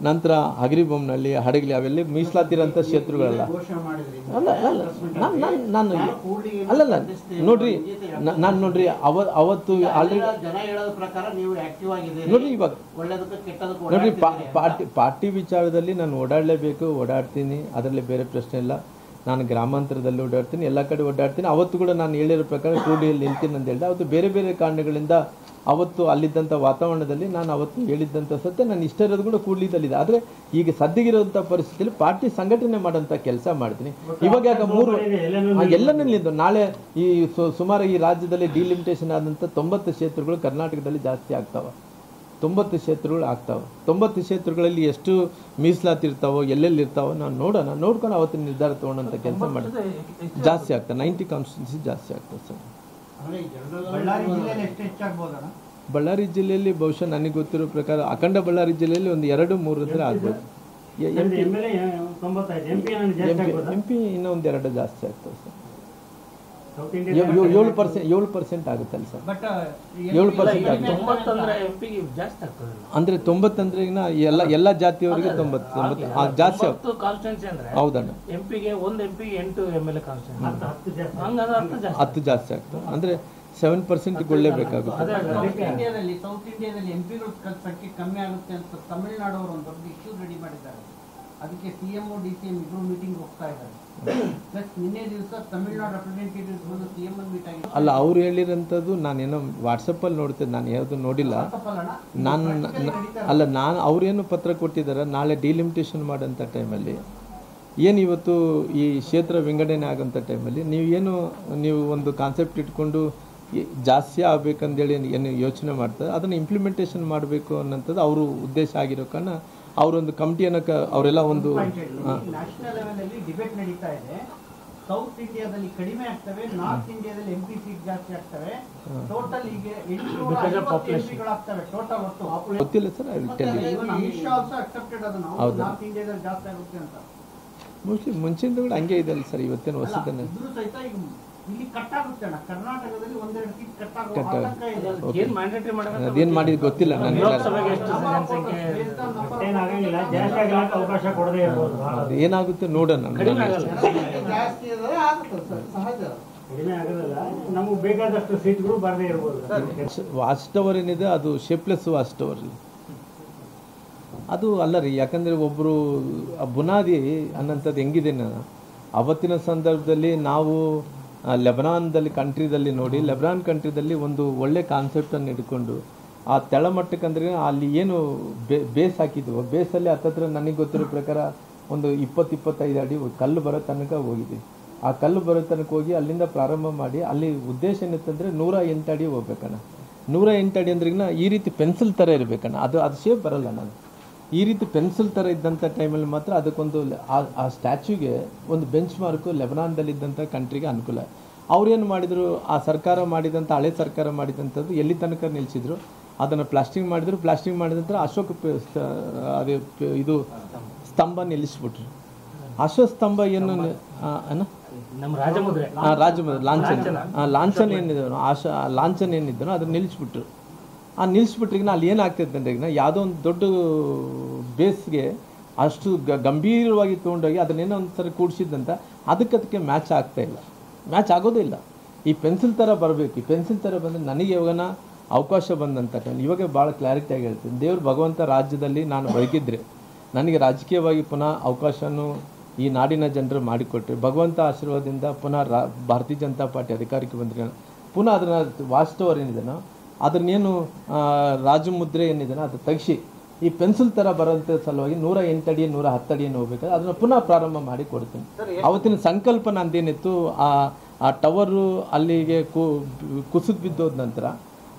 ನಂತರ ಹಗರಿಬೊಮ್ಮನಹಳ್ಳಿ, ಹಡಗಲಿ ಅವೆಲ್ಲ ಮೀಸಲಾತಿರೋಂಥ ಕ್ಷೇತ್ರಗಳಲ್ಲ. ಅಲ್ಲ ನಾನು ಅಲ್ಲಲ್ಲ ನೋಡ್ರಿ ನಾನು ನೋಡ್ರಿ ಅವತ್ತು ಆಲ್ರೆಡಿ ನೋಡ್ರಿ ಇವಾಗ ನೋಡ್ರಿ ಪಾರ್ಟಿ ವಿಚಾರದಲ್ಲಿ ನಾನು ಓಡಾಡಲೇಬೇಕು, ಓಡಾಡ್ತೀನಿ, ಅದರಲ್ಲಿ ಬೇರೆ ಪ್ರಶ್ನೆ ಇಲ್ಲ. ನಾನು ಗ್ರಾಮಾಂತರದಲ್ಲಿ ಓಡಾಡ್ತೀನಿ, ಎಲ್ಲ ಕಡೆ ಓಡಾಡ್ತೀನಿ. ಅವತ್ತು ಕೂಡ ನಾನು ಹೇಳಿರೋ ಪ್ರಕಾರ ಕೂಡ್ಲಿಯಲ್ಲಿ ನಿಲ್ತೀನಿ ಅಂತ ಹೇಳಿದೆ. ಅವತ್ತು ಬೇರೆ ಬೇರೆ ಕಾರಣಗಳಿಂದ ಅವತ್ತು ಅಲ್ಲಿದ್ದಂಥ ವಾತಾವರಣದಲ್ಲಿ ನಾನು ಅವತ್ತು ಹೇಳಿದ್ದಂಥ ಸತ್ಯ ನಾನು ಇಷ್ಟ ಇರೋದು ಕೂಡ ಕೂಡ್ಲಿದಲ್ಲಿದೆ. ಆದರೆ ಈಗ ಸದ್ಯಗಿರೋಂಥ ಪರಿಸ್ಥಿತಿಯಲ್ಲಿ ಪಾರ್ಟಿ ಸಂಘಟನೆ ಮಾಡೋಂಥ ಕೆಲಸ ಮಾಡ್ತೀನಿ. ಇವಾಗ ಯಾಕೆ 3 ಎಲ್ಲನಲ್ಲಿಂದು ನಾಳೆ ಈ ಸುಮಾರು ಈ ರಾಜ್ಯದಲ್ಲಿ ಡಿಲಿಮಿಟೇಷನ್ ಆದಂಥ 90 ಕ್ಷೇತ್ರಗಳು ಕರ್ನಾಟಕದಲ್ಲಿ ಜಾಸ್ತಿ ಆಗ್ತಾವೆ. 90 ಕ್ಷೇತ್ರಗಳು ಆಗ್ತಾವೆ. 90 ಕ್ಷೇತ್ರಗಳಲ್ಲಿ ಎಷ್ಟು ಮೀಸಲಾತಿ ಇರ್ತಾವೋ, ಎಲ್ಲೆಲ್ಲಿ ಇರ್ತಾವೋ ನಾನು ನೋಡ್ಕೊಂಡು ಅವತ್ತಿನ ನಿರ್ಧಾರ ತೊಗೊಂಡಂಥ ಕೆಲಸ ಮಾಡ್ತೀನಿ. ಜಾಸ್ತಿ ಆಗ್ತದೆ, 90 ಕಾನ್ಸ್ಟಿಟ್ಯೂನ್ಸಿ ಜಾಸ್ತಿ ಆಗ್ತದೆ ಸರ್. ಬಳ್ಳಾರಿ ಜಿಲ್ಲೆಯಲ್ಲಿ ಬಹುಶಃ ನನಗೆ ಗೊತ್ತಿರೋ ಪ್ರಕಾರ ಅಖಂಡ ಬಳ್ಳಾರಿ ಜಿಲ್ಲೆಯಲ್ಲಿ ಒಂದು 2-3 ಹತ್ರ ಆಗ್ಬೋದು. MP ಇನ್ನೂ ಒಂದು 2 ಜಾಸ್ತಿ ಆಗ್ತದೆ ಸರ್. 7% ಆಗುತ್ತಲ್ಲ ಸರ್, 7% ಅಂದ್ರೆ 90 ಅಂದ್ರೆ ಎಲ್ಲ ಜಾತಿಯವರಿಗೆ 90 ಜಾಸ್ತಿ ಹೌದಣ್ಣ. 10 ಜಾಸ್ತಿ ಆಗ್ತದೆ ಅಂದ್ರೆ 7% ಕೊಳ್ಳೇಬೇಕಾಗುತ್ತೆ. ಸೌತ್ ಇಂಡಿಯಾದಲ್ಲಿ ಎಂಪಿಗಳ ಸಂಖ್ಯೆ ಕಮ್ಮಿ ಆಗುತ್ತೆ ಅಂತ ತಮಿಳುನಾಡು ಅವರು ಒಂದು ದೊಡ್ಡ ಇಶ್ಯೂ ರೆಡಿ ಮಾಡಿದ್ದಾರೆ. ಅದಕ್ಕೆ CM DCM ಇಬ್ಬರು ಮೀಟಿಂಗ್ ಹೋಗ್ತಾ ಇದ್ದಾರೆ. ಪ್ಲಸ್ ನಿನ್ನೆ ದಿವಸ ತಮಿಳುನಾಡು ರೆಪ್ರೆಸೆಂಟೇಟಿವ್ಸ್ ಬಂದು CM ಮೀಟ್ ಆಗಿ ಅಲ್ಲ ಅವ್ರು ಹೇಳಿರೋಂಥದ್ದು ನಾನೇನೋ ವಾಟ್ಸಪ್ಪಲ್ಲಿ ನೋಡ್ತೇನೆ, ನಾನು ಯಾವುದು ನೋಡಿಲ್ಲ. ನಾನು ಅವ್ರೇನು ಪತ್ರ ಕೊಟ್ಟಿದ್ದಾರೆ, ನಾಳೆ ಡಿಲಿಮಿಟೇಷನ್ ಮಾಡೋಂಥ ಟೈಮಲ್ಲಿ ಏನು ಇವತ್ತು ಈ ಕ್ಷೇತ್ರ ವಿಂಗಡಣೆ ಆಗೋಂಥ ಟೈಮಲ್ಲಿ ನೀವು ಒಂದು ಕಾನ್ಸೆಪ್ಟ್ ಇಟ್ಕೊಂಡು ಜಾಸ್ತಿ ಆಗಬೇಕಂದೇಳಿ ಏನು ಯೋಚನೆ ಮಾಡ್ತಾರೆ, ಅದನ್ನು ಇಂಪ್ಲಿಮೆಂಟೇಷನ್ ಮಾಡಬೇಕು ಅನ್ನೋಂಥದ್ದು ಅವರು ಉದ್ದೇಶ ಆಗಿರೋ ಕಾರಣ ಅವರೊಂದು ಕಮಿಟಿಯನ್ನು ಅವರೆಲ್ಲ ಒಂದು ನ್ಯಾಷನಲ್ ಲೆವೆಲ್ ಡಿಬೇಟ್ ನಡೀತಾ ಇದೆ. ಸೌತ್ ಇಂಡಿಯಾದಲ್ಲಿ ಕಡಿಮೆ ಆಗ್ತವೆ, ನಾರ್ತ್ ಇಂಡಿಯಾದಲ್ಲಿ MP ಸೀಟ್ ಜಾಸ್ತಿ ಆಗ್ತವೆ. ಟೋಟಲ್ ಈಗ 850 ಎಂಪಿಗಳಾಗ್ತವೆ ಟೋಟಲ್ ಒಟ್ಟು. ಗೊತ್ತಿಲ್ಲ sir, Amit Shah also accepted ಅದನ್ನು, ನಾರ್ತ್ ಇಂಡಿಯಾದಲ್ಲಿ ಜಾಸ್ತಿ ಆಗುತ್ತೆ ಅಂತ. ಮೋಸ್ಟ್ಲಿ ಮುಂಚಿಂದ ಕೂಡ ಹಂಗೆ ಇದೆ ಅಲ್ಲ ಸರ್, ಇವತ್ತೇನು ಹೊಸದನ್ನ ಇದ್ರೂ ಸಹಿತ ಈಗ ಇಲ್ಲಿ ಕಟ್ಟಾಗುತ್ತೆ ಅಣ್ಣ, ಕರ್ನಾಟಕದಲ್ಲಿ ಒಂದೆರಡು ಸೀಟ್ ಕಟ್ಟಾಗುವ ಆತಂಕ ಇದೆ. ಏನ್ ಮ್ಯಾಂಡೇಟರಿ ಮಾಡಬೇಕು ಅದೇನು ಮಾಡಿದ್ದು ಗೊತ್ತಿಲ್ಲ ನನಗೆ. ಲೋಕಸಭೆಗೆ ಎಷ್ಟು ಜನಸಂಖ್ಯೆ ಏನಾಗಂಗಿಲ್ಲ, ಜಾಸ್ತಿ ಆಗಲಿಕ್ಕೆ ಅವಕಾಶ ಕೊಡದೇ ಇರ್ಬೋದು. ಅದು ಏನಾಗುತ್ತೆ ನೋಡೋಣ. ಕಡಿಮೆ ಆಗಲ್ಲ. ಜಾಸ್ತಿ ಇದ್ರೆ ಆಗುತ್ತೆ ಸರ್, ಸಹಜ. ಕಡಿಮೆ ಆಗೋದಿಲ್ಲ, ನಮಗೆ ಬೇಕಾದಷ್ಟು ಸೀಟ್ಗಳು ಬರದೇ ಇರ್ಬೋದು. ವಾಚ್ ಟವರ್ ಏನಿದೆ ಅದು ಶೇಪ್ಲೆಸ್ ವಾಚ್ ಟವರ್ ಅದು ಅಲ್ಲ ರೀ. ಯಾಕಂದರೆ ಒಬ್ಬರು ಬುನಾದಿ ಅನ್ನೋಂಥದ್ದು ಹೆಂಗಿದೆ, ಅವತ್ತಿನ ಸಂದರ್ಭದಲ್ಲಿ ನಾವು ಲೆಬನಾನ್ದಲ್ಲಿ ಕಂಟ್ರಿದಲ್ಲಿ ನೋಡಿ, ಲೆಬನಾನ್ ಕಂಟ್ರಿದಲ್ಲಿ ಒಂದು ಒಳ್ಳೆ ಕಾನ್ಸೆಪ್ಟನ್ನು ಇಟ್ಕೊಂಡು ಆ ತೆಳಮಟ್ಟಕ್ಕೆ ಅಂದರೆ ಅಲ್ಲಿ ಏನು ಬೇಸ್ ಹಾಕಿದ್ವು, ಬೇಸಲ್ಲಿ ಹತ್ತತ್ರ ನನಗೆ ಗೊತ್ತಿರೋ ಪ್ರಕಾರ ಒಂದು 20-25 ಅಡಿ ಕಲ್ಲು ಬರೋ ತನಕ ಹೋಗಿದ್ವಿ. ಆ ಕಲ್ಲು ಬರೋ ತನಕ ಹೋಗಿ ಅಲ್ಲಿಂದ ಪ್ರಾರಂಭ ಮಾಡಿ ಅಲ್ಲಿ ಉದ್ದೇಶ ಏನಿತ್ತಂದರೆ 108 ಅಡಿ ಹೋಗ್ಬೇಕಣ್ಣ. 108 ಅಡಿ ಅಂದ್ರಿಗಿನ ಈ ರೀತಿ ಪೆನ್ಸಿಲ್ ಥರ ಇರಬೇಕಣ್ಣ. ಅದು ಶೇಪ್ ಬರಲ್ಲ ನಾನು. ಈ ರೀತಿ ಪೆನ್ಸಿಲ್ ಥರ ಇದ್ದಂಥ ಟೈಮಲ್ಲಿ ಮಾತ್ರ ಅದಕ್ಕೊಂದು ಆ ಸ್ಟ್ಯಾಚ್ಯೂಗೆ ಒಂದು ಬೆಂಚ್ ಮಾರ್ಕು ಲೆಬನಾನ್ದಲ್ಲಿದ್ದಂಥ ಕಂಟ್ರಿಗೆ ಅನುಕೂಲ. ಅವ್ರೇನು ಮಾಡಿದರು, ಆ ಸರ್ಕಾರ ಮಾಡಿದಂಥ ಹಳೆ ಸರ್ಕಾರ ಮಾಡಿದಂಥದ್ದು ಎಲ್ಲಿ ತನಕ ನಿಲ್ಲಿಸಿದ್ರು, ಅದನ್ನು ಪ್ಲಾಸ್ಟಿಂಗ್ ಮಾಡಿದ್ರು. ಪ್ಲಾಸ್ಟಿಂಗ್ ಮಾಡಿದ ನಂತರ ಅಶೋಕ ಅದೇ ಇದು ಸ್ತಂಭ ನಿಲ್ಲಿಸ್ಬಿಟ್ರು. ಅಶೋಕ ಸ್ತಂಭ ಏನು ನಮ್ಮ ರಾಜಮುದ್ರೆ ರಾಜಮುದ್ರೆ ಲಾಂಛನ ಏನಿದೆ, ಲಾಂಛನ ಏನಿದ್ದನೋ ಅದನ್ನು ನಿಲ್ಲಿಸ್ಬಿಟ್ರು. ಆ ನಿಲ್ಲಿಸ್ಬಿಟ್ರಿಗಿನ ಅಲ್ಲಿ ಏನಾಗ್ತೈತೆ ಅಂದರೆ, ಈಗ ಯಾವುದೋ ಒಂದು ದೊಡ್ಡ ಬೇಸ್ಗೆ ಅಷ್ಟು ಗಂಭೀರವಾಗಿ ತೊಗೊಂಡೋಗಿ ಅದನ್ನೇನೋ ಒಂದ್ಸರಿ ಕೂಡಿಸಿದ್ದಂತ ಅದಕ್ಕೆ ಮ್ಯಾಚ್ ಆಗ್ತಾಯಿಲ್ಲ, ಮ್ಯಾಚ್ ಆಗೋದೇ ಇಲ್ಲ. ಈ ಪೆನ್ಸಿಲ್ ಥರ ಬರಬೇಕು. ಈ ಪೆನ್ಸಿಲ್ ಥರ ಬಂದರೆ ನನಗೆ ಯಾವಾಗನ ಅವಕಾಶ ಬಂದಂಥ ಟೈಮ್, ಇವಾಗ ಭಾಳ ಕ್ಲಾರಿಟಿಯಾಗಿ ಹೇಳ್ತೀನಿ. ದೇವ್ರು ಭಗವಂತ ರಾಜ್ಯದಲ್ಲಿ ನಾನು ಬದುಕಿದ್ರೆ ನನಗೆ ರಾಜಕೀಯವಾಗಿ ಪುನಃ ಅವಕಾಶನೂ ಈ ನಾಡಿನ ಜನರು ಮಾಡಿಕೊಟ್ರೆ, ಭಗವಂತ ಆಶೀರ್ವಾದದಿಂದ ಪುನಃ ಭಾರತೀಯ ಜನತಾ ಪಾರ್ಟಿ ಅಧಿಕಾರಕ್ಕೆ ಬಂದರೆ ಪುನಃ ಅದನ್ನು ವಾಸ್ತವ ಏನಿದೆನೋ ಅದನ್ನೇನು ರಾಜಮುದ್ರೆ ಏನಿದೆನೋ ಅದು ತೆಗಿಸಿ ಈ ಪೆನ್ಸಿಲ್ ಥರ ಬರೋಂಥ ಸಲುವಾಗಿ 108 ಅಡಿ 110 ಅಡಿ ಏನು ಹೋಗ್ಬೇಕಾದ್ರೆ ಅದನ್ನು ಪುನಃ ಪ್ರಾರಂಭ ಮಾಡಿ ಕೊಡ್ತೀನಿ. ಅವತ್ತಿನ ಸಂಕಲ್ಪ ನಂದೇನಿತ್ತು, ಆ ಟವರು ಅಲ್ಲಿಗೆ ಕುಸಿದು ಬಿದ್ದೋದ ನಂತರ,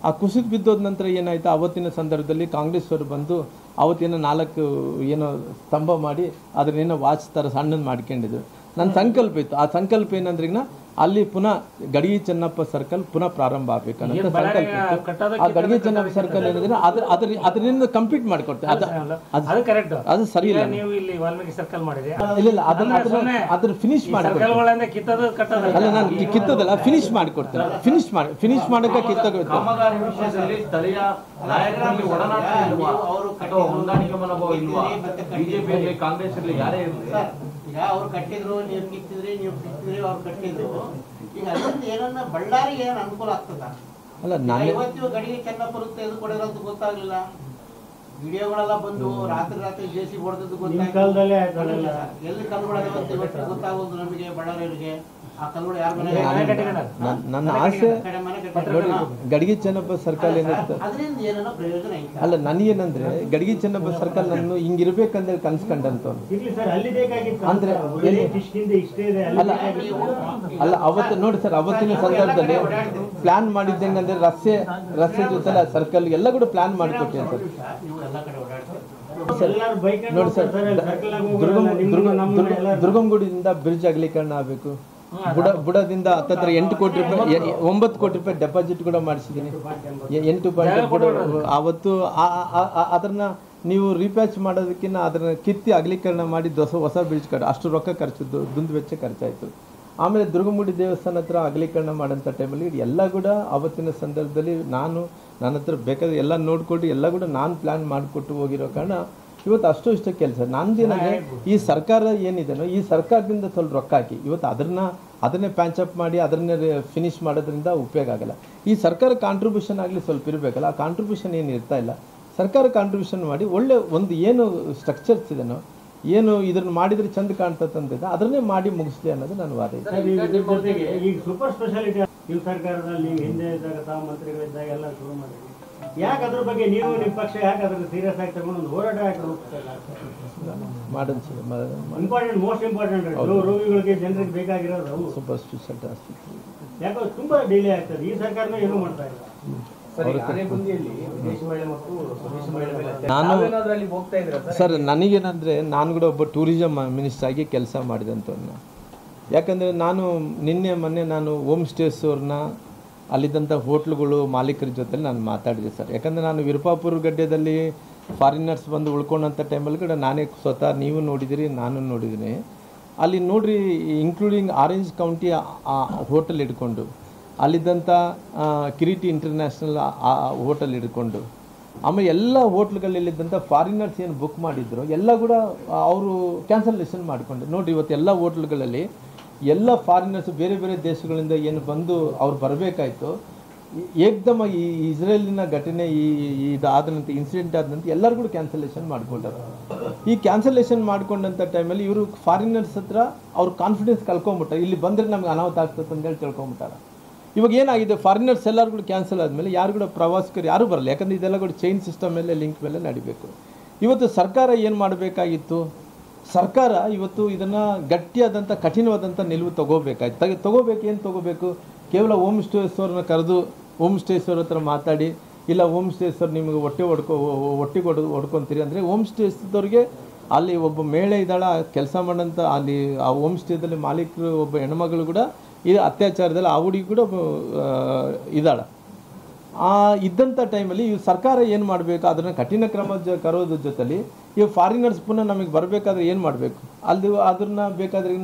ಆ ಕುಸಿದು ಬಿದ್ದೋದ ನಂತರ ಏನಾಯಿತು, ಅವತ್ತಿನ ಸಂದರ್ಭದಲ್ಲಿ ಕಾಂಗ್ರೆಸ್ ಅವರು ಬಂದು ಅವತ್ತೇನೋ 4 ಏನೋ ಸ್ತಂಭ ಮಾಡಿ ಅದನ್ನೇನೋ ವಾಚ್ ಥರ ಸಣ್ಣನ್ನು ಮಾಡ್ಕೊಂಡಿದ್ರು. ನನ್ನ ಸಂಕಲ್ಪ ಇತ್ತು. ಆ ಸಂಕಲ್ಪ ಏನಂದ್ರಿಗಿನ ಅಲ್ಲಿ ಪುನಃ ಗಡಿಗೆ ಚೆನ್ನಪ್ಪ ಸರ್ಕಲ್ ಪುನಃ ಪ್ರಾರಂಭ ಆಗ್ಬೇಕನ್ನೋ ಸಂಕಲ್ಪ ಇತ್ತು. ಆ ಗಡಿಗೆ ಚೆನ್ನಪ್ಪ ಸರ್ಕಲ್ ಏನಿದ್ರೆ ಅದರಿಂದ ಕಂಪ್ಲೀಟ್ ಮಾಡಿಕೊಡ್ತೇವೆ. ಅದು ಕರೆಕ್ಟ್, ಅದು ಸರಿ ಇಲ್ಲ. ನೀವು ಇಲ್ಲಿ ವಾಲ್ಮೀಕಿ ಸರ್ಕಲ್ ಮಾಡಿದ್ರೆ ಇಲ್ಲ ಅದನ್ನ ಫಿನಿಶ್ ಮಾಡಿಕೊಡ್ತೇನೆ. ಅಲ್ಲ, ನಾನು ಕಿತ್ತದಲ್ಲ, ಫಿನಿಶ್ ಮಾಡಿಕೊಡ್ತೇನೆ. ಫಿನಿಶ್ ಮಾಡೋಕೆ ಕಿತ್ತೋಗುತ್ತೆ. ಕಾಮಗಾರಿ ವಿಷಯದಲ್ಲಿ ಸ್ಥಳೀಯ ನಾಯಕರಲ್ಲಿ ಒಡನಾಟ ಇಲ್ವಾ, ಅಥವಾ ಹೊಂದಾಣಿಕೆ ಮನೋಭಾವ ಇಲ್ವಾ? ಬಿಜೆಪಿ ಇರಲಿ, ಕಾಂಗ್ರೆಸ್ ಇರಲಿ, ಯಾರೇ ಇರಲಿ, ಈಗ ಅವ್ರು ಕಟ್ಟಿದ್ರು, ನೀವು ಕಿತ್ತಿದ್ರಿ, ಅವ್ರು ಕಟ್ಟಿದ್ರು. ಈಗ ಅದರಿಂದ ಏನನ್ನ ಬಳ್ಳಾರಿಗೆ ಏನು ಅನುಕೂಲ ಆಗ್ತದ? ಅಲ್ಲ, ನಾನು ಇವತ್ತು ಗಡಿಗೆ ಚೆನ್ನಪ್ಪರುತ್ತೆ ಎದು ಕೊಡಿರೋದು ಗೊತ್ತಾಗ್ಲಿಲ್ಲ. ವಿಡಿಯೋಗಳೆಲ್ಲ ಬಂದು ರಾತ್ರಿ ಜೇಸಿ ಹೊಡೆದದ್ದು ಗೊತ್ತಾಗ್ಲಿಲ್ಲ. ಎಲ್ಲಿ ಕಲ್ಗೊಳ್ಳೋದು ಇವತ್ತು ಗೊತ್ತಾಗೋದು ನಮಗೆ ಬಳ್ಳಾರಿಯವರಿಗೆ. ಆ ಕಲ್ಗೊಳ ಯಾರ ನನ್ನ ಆಸೆ ನೋಡಿ, ಗಡಿಗೆ ಚೆನ್ನಪ್ಪ ಸರ್ಕಲ್ ಏನಿತ್ತು ಅದರಿಂದ ಏನೋ ಪ್ರಯೋಜನ ಇಲ್ಲ. ಅಲ್ಲ, ನನಗೇನಂದ್ರೆ ಗಡಿಗೆ ಚೆನ್ನಪ್ಪ ಸರ್ಕಲ್ ನಾನು ಹಿಂಗಿರ್ಬೇಕಂದ್ರೆ ಕನ್ಸ್ಕೊಂಡಂತವ್ನು ಅಂದ್ರೆ ಅಲ್ಲ ಅವತ್ತು ನೋಡಿ ಸರ್, ಅವತ್ತಿನ ಸಂದರ್ಭದಲ್ಲಿ ಪ್ಲಾನ್ ಮಾಡಿದ್ದಂಗಂದ್ರೆ ರಸ್ತೆ ಜೊತೆ ಸರ್ಕಲ್ ಎಲ್ಲ ಕೂಡ ಪ್ಲಾನ್ ಮಾಡಿಕೊಟ್ಟೆ ಸರ್. ನೋಡಿ ಸರ್, ದುರ್ಗಂಗುಡಿಯಿಂದ ಬ್ರಿಡ್ಜ್ ಅಗಲೀಕರಣ ಆಗಬೇಕು. ಬುಡದಿಂದ 8 ಕೋಟಿ ರೂಪಾಯಿ 9 ಕೋಟಿ ರೂಪಾಯಿ ಡೆಪಾಸಿಟ್ ಕೂಡ ಮಾಡಿಸಿದ್ದೀನಿ. 8 ಆವತ್ತು ಅದನ್ನ ನೀವು ರೀಪ್ಯಾಚ್ ಮಾಡೋದಕ್ಕಿಂತ ಅದನ್ನ ಕಿತ್ತಿ ಅಗಲೀಕರಣ ಮಾಡಿ ಹೊಸ ಬ್ರಿಡ್ಜ್ ಅಷ್ಟು ರೊಕ್ಕ ಖರ್ಚಿದ್ದು, ದುಂದು ವೆಚ್ಚ ಖರ್ಚಾಯಿತು. ಆಮೇಲೆ ದುರ್ಗಮುಡಿ ದೇವಸ್ಥಾನ ಹತ್ರ ಅಗಲೀಕರಣ ಮಾಡೋಂಥ ಟೈಮಲ್ಲಿ ಎಲ್ಲ ಕೂಡ ಅವತ್ತಿನ ಸಂದರ್ಭದಲ್ಲಿ ನನ್ನ ಹತ್ರ ಬೇಕಾದ್ರೆ ಎಲ್ಲ ನೋಡಿಕೊಂಡು ಎಲ್ಲ ಕೂಡ ನಾನು ಪ್ಲ್ಯಾನ್ ಮಾಡಿಕೊಟ್ಟು ಹೋಗಿರೋ ಕಾರಣ ಇವತ್ತು ಇಷ್ಟ ಕೆಲಸ ನಂದೇನಂದರೆ, ಈ ಸರ್ಕಾರ ಏನಿದೆನೋ ಈ ಸರ್ಕಾರದಿಂದ ಸ್ವಲ್ಪ ರೊಕ್ಕ ಹಾಕಿ ಇವತ್ತು ಅದನ್ನೇ ಪ್ಯಾಂಚಪ್ ಮಾಡಿ ಅದನ್ನೇ ಫಿನಿಶ್ ಮಾಡೋದ್ರಿಂದ ಉಪಯೋಗ ಆಗಲ್ಲ. ಈ ಸರ್ಕಾರ ಕಾಂಟ್ರಿಬ್ಯೂಷನ್ ಆಗಲಿ ಸ್ವಲ್ಪ ಇರಬೇಕಲ್ಲ, ಆ ಕಾಂಟ್ರಿಬ್ಯೂಷನ್ ಏನು ಇರ್ತಾ ಇಲ್ಲ. ಸರ್ಕಾರ ಕಾಂಟ್ರಿಬ್ಯೂಷನ್ ಮಾಡಿ ಒಳ್ಳೆ ಒಂದು ಏನು ಸ್ಟ್ರಕ್ಚರ್ಸ್ ಇದೆನೋ, ಏನು ಇದನ್ನು ಮಾಡಿದ್ರೆ ಚಂದ ಕಾಣ್ತಂತಿದೆ ಅದನ್ನೇ ಮಾಡಿ ಮುಗಿಸ್ಲಿ ಅನ್ನೋದು ನನ್ನ ವಾದ ಇದೆ. ಈಗ ಸೂಪರ್ ಸ್ಪೆಷಾಲಿಟಿ ನಿಮ್ಮ ಸರ್ಕಾರದಲ್ಲಿ ಹಿಂದೆ ಇದ್ದಾಗ ತಾವು ಮಂತ್ರಿಗಳಿದ್ದಾಗ ಎಲ್ಲ ಶುರು ಮಾಡಿದ್ವಿ. ಯಾಕೆ ಅದ್ರ ಬಗ್ಗೆ ನೀವು ನಿಮ್ಮ ಪಕ್ಷ ಯಾಕೆ ಅದ್ರ ಸೀರಿಯಸ್ ಆಗಿ ತಗೊಂಡು ಒಂದು ಹೋರಾಟ ಇಂಪಾರ್ಟೆಂಟ್, ಮೋಸ್ಟ್ ಇಂಪಾರ್ಟೆಂಟ್ ರೋಗಿಗಳಿಗೆ ಜನರಿಗೆ ಬೇಕಾಗಿರೋದು ಸೂಪರ್ ಸ್ಪೆಷಾಲಿಟಿ ಹಾಸ್ಪಿಟಲ್ ಯಾಕೋ ತುಂಬಾ ಡಿಲೇ ಆಗ್ತದೆ. ಈ ಸರ್ಕಾರನೂ ಏನೂ ಮಾಡ್ತಾ ಇಲ್ಲ. ನಾನು ಸರ್ ನನಗೇನಂದರೆ, ನಾನು ಕೂಡ ಒಬ್ಬ ಟೂರಿಸಮ್ ಮಿನಿಸ್ಟರ್ ಆಗಿ ಕೆಲಸ ಮಾಡಿದಂಥವ್ರನ್ನ. ಯಾಕಂದರೆ ಮೊನ್ನೆ ನಾನು ಹೋಮ್ ಸ್ಟೇಸ್ ಅವ್ರನ್ನ ಅಲ್ಲಿದ್ದಂಥ ಹೋಟ್ಲುಗಳು ಮಾಲೀಕರ ಜೊತೆ ನಾನು ಮಾತಾಡಿದೆ ಸರ್. ಯಾಕಂದರೆ ನಾನು ವಿರುಪಾಪುರ ಗಡ್ಡೆದಲ್ಲಿ ಫಾರಿನರ್ಸ್ ಬಂದು ಉಳ್ಕೊಂಡಂಥ ಟೈಮಲ್ಲಿ ಕೂಡ ನಾನೇ ಸ್ವತಃ ನೀವು ನೋಡಿದಿರಿ, ನಾನು ನೋಡಿದ್ದೀನಿ. ಅಲ್ಲಿ ನೋಡ್ರಿ, ಇನ್ಕ್ಲೂಡಿಂಗ್ ಆರೆಂಜ್ ಕೌಂಟಿ ಹೋಟೆಲ್ ಹಿಡ್ಕೊಂಡು, ಅಲ್ಲಿದ್ದಂಥ ಕಿರೀಟಿ ಇಂಟರ್ನ್ಯಾಷನಲ್ ಹೋಟೆಲ್ ಹಿಡ್ಕೊಂಡು, ಆಮೇಲೆ ಎಲ್ಲ ಹೋಟ್ಲ್ಗಳಲ್ಲಿದ್ದಂಥ ಫಾರಿನರ್ಸ್ ಏನು ಬುಕ್ ಮಾಡಿದ್ರು ಎಲ್ಲ ಕೂಡ ಅವರು ಕ್ಯಾನ್ಸಲೇಷನ್ ಮಾಡಿಕೊಂಡು ನೋಡಿರಿ. ಇವತ್ತು ಎಲ್ಲ ಹೋಟ್ಲ್ಗಳಲ್ಲಿ ಎಲ್ಲ ಫಾರಿನರ್ಸ್ ಬೇರೆ ಬೇರೆ ದೇಶಗಳಿಂದ ಏನು ಬಂದು ಅವ್ರು ಬರಬೇಕಾಯ್ತು, ಏಕ್ದಮ ಈ ಇಸ್ರೇಲಿನ ಘಟನೆ ಇದಾದಂಥ ಇನ್ಸಿಡೆಂಟ್ ಆದಂತೆ ಎಲ್ಲರೂ ಕೂಡ ಕ್ಯಾನ್ಸಲೇಷನ್ ಮಾಡ್ಕೊಂಡಾರೆ. ಈ ಕ್ಯಾನ್ಸಲೇಷನ್ ಮಾಡ್ಕೊಂಡಂಥ ಟೈಮಲ್ಲಿ ಇವರು ಫಾರಿನರ್ಸ್ ಹತ್ರ ಅವ್ರ ಕಾನ್ಫಿಡೆನ್ಸ್ ಕಳ್ಕೊಂಬಿಟ್ಟಾರೆ. ಇಲ್ಲಿ ಬಂದರೆ ನಮ್ಗೆ ಅನಾಹುತ ಆಗ್ತದೆ ಅಂತೇಳಿ ತಿಳ್ಕೊಂಬಿಟ್ಟಾರೆ. ಇವಾಗ ಏನಾಗಿದೆ, ಫಾರಿನರ್ಸ್ ಎಲ್ಲರೂ ಕೂಡ ಕ್ಯಾನ್ಸಲ್ ಆದಮೇಲೆ ಯಾರು ಕೂಡ ಪ್ರವಾಸಿಗರು ಯಾರೂ ಬರಲ್ಲ. ಯಾಕಂದರೆ ಇದೆಲ್ಲ ಕೂಡ ಚೈನ್ ಸಿಸ್ಟಮ್ ಮೇಲೆ ಲಿಂಕ್ ಮೇಲೆ ನಡಿಬೇಕು. ಇವತ್ತು ಸರ್ಕಾರ ಏನು ಮಾಡಬೇಕಾಗಿತ್ತು, ಸರ್ಕಾರ ಇವತ್ತು ಇದನ್ನು ಗಟ್ಟಿಯಾದಂಥ ಕಠಿಣವಾದಂಥ ನಿಲುವು ತೊಗೋಬೇಕಾಯ್ತು. ಏನು ತೊಗೋಬೇಕು, ಕೇವಲ ಹೋಮ್ ಸ್ಟೇಸ್ವರನ್ನ ಕರೆದು ಹೋಮ್ ಸ್ಟೇಸ್ವರ ಹತ್ರ ಮಾತಾಡಿ, ಇಲ್ಲ ಹೋಮ್ ಸ್ಟೇಸ್ವರ್ ನಿಮಗೆ ಒಟ್ಟಿಗೆ ಹೊಡ್ಕೊತೀರಿ ಅಂದರೆ ಹೋಮ್ ಸ್ಟೇಸ್ದವ್ರಿಗೆ ಅಲ್ಲಿ ಒಬ್ಬ ಮಹಿಳೆ ಇದ್ದಾಳೆ ಕೆಲಸ ಮಾಡೋಂಥ, ಅಲ್ಲಿ ಆ ಹೋಮ್ ಸ್ಟೇದಲ್ಲಿ ಮಾಲೀಕರು ಒಬ್ಬ ಹೆಣ್ಮಗಳು ಕೂಡ ಇದು ಅತ್ಯಾಚಾರದಲ್ಲಿ ಆ ಹುಡುಗಿ ಕೂಡ ಇದ್ದಾಳೆ. ಇದ್ದಂಥ ಟೈಮಲ್ಲಿ ಈ ಸರ್ಕಾರ ಏನು ಮಾಡಬೇಕು, ಅದನ್ನು ಕಠಿಣ ಕ್ರಮ ಕರೋದ್ರ ಜೊತೆಲಿ ಈ ಫಾರಿನರ್ಸ್ ಪುನಃ ನಮಗೆ ಬರಬೇಕಾದ್ರೆ ಏನು ಮಾಡಬೇಕು, ಅದನ್ನು ಬೇಕಾದ್ರೆ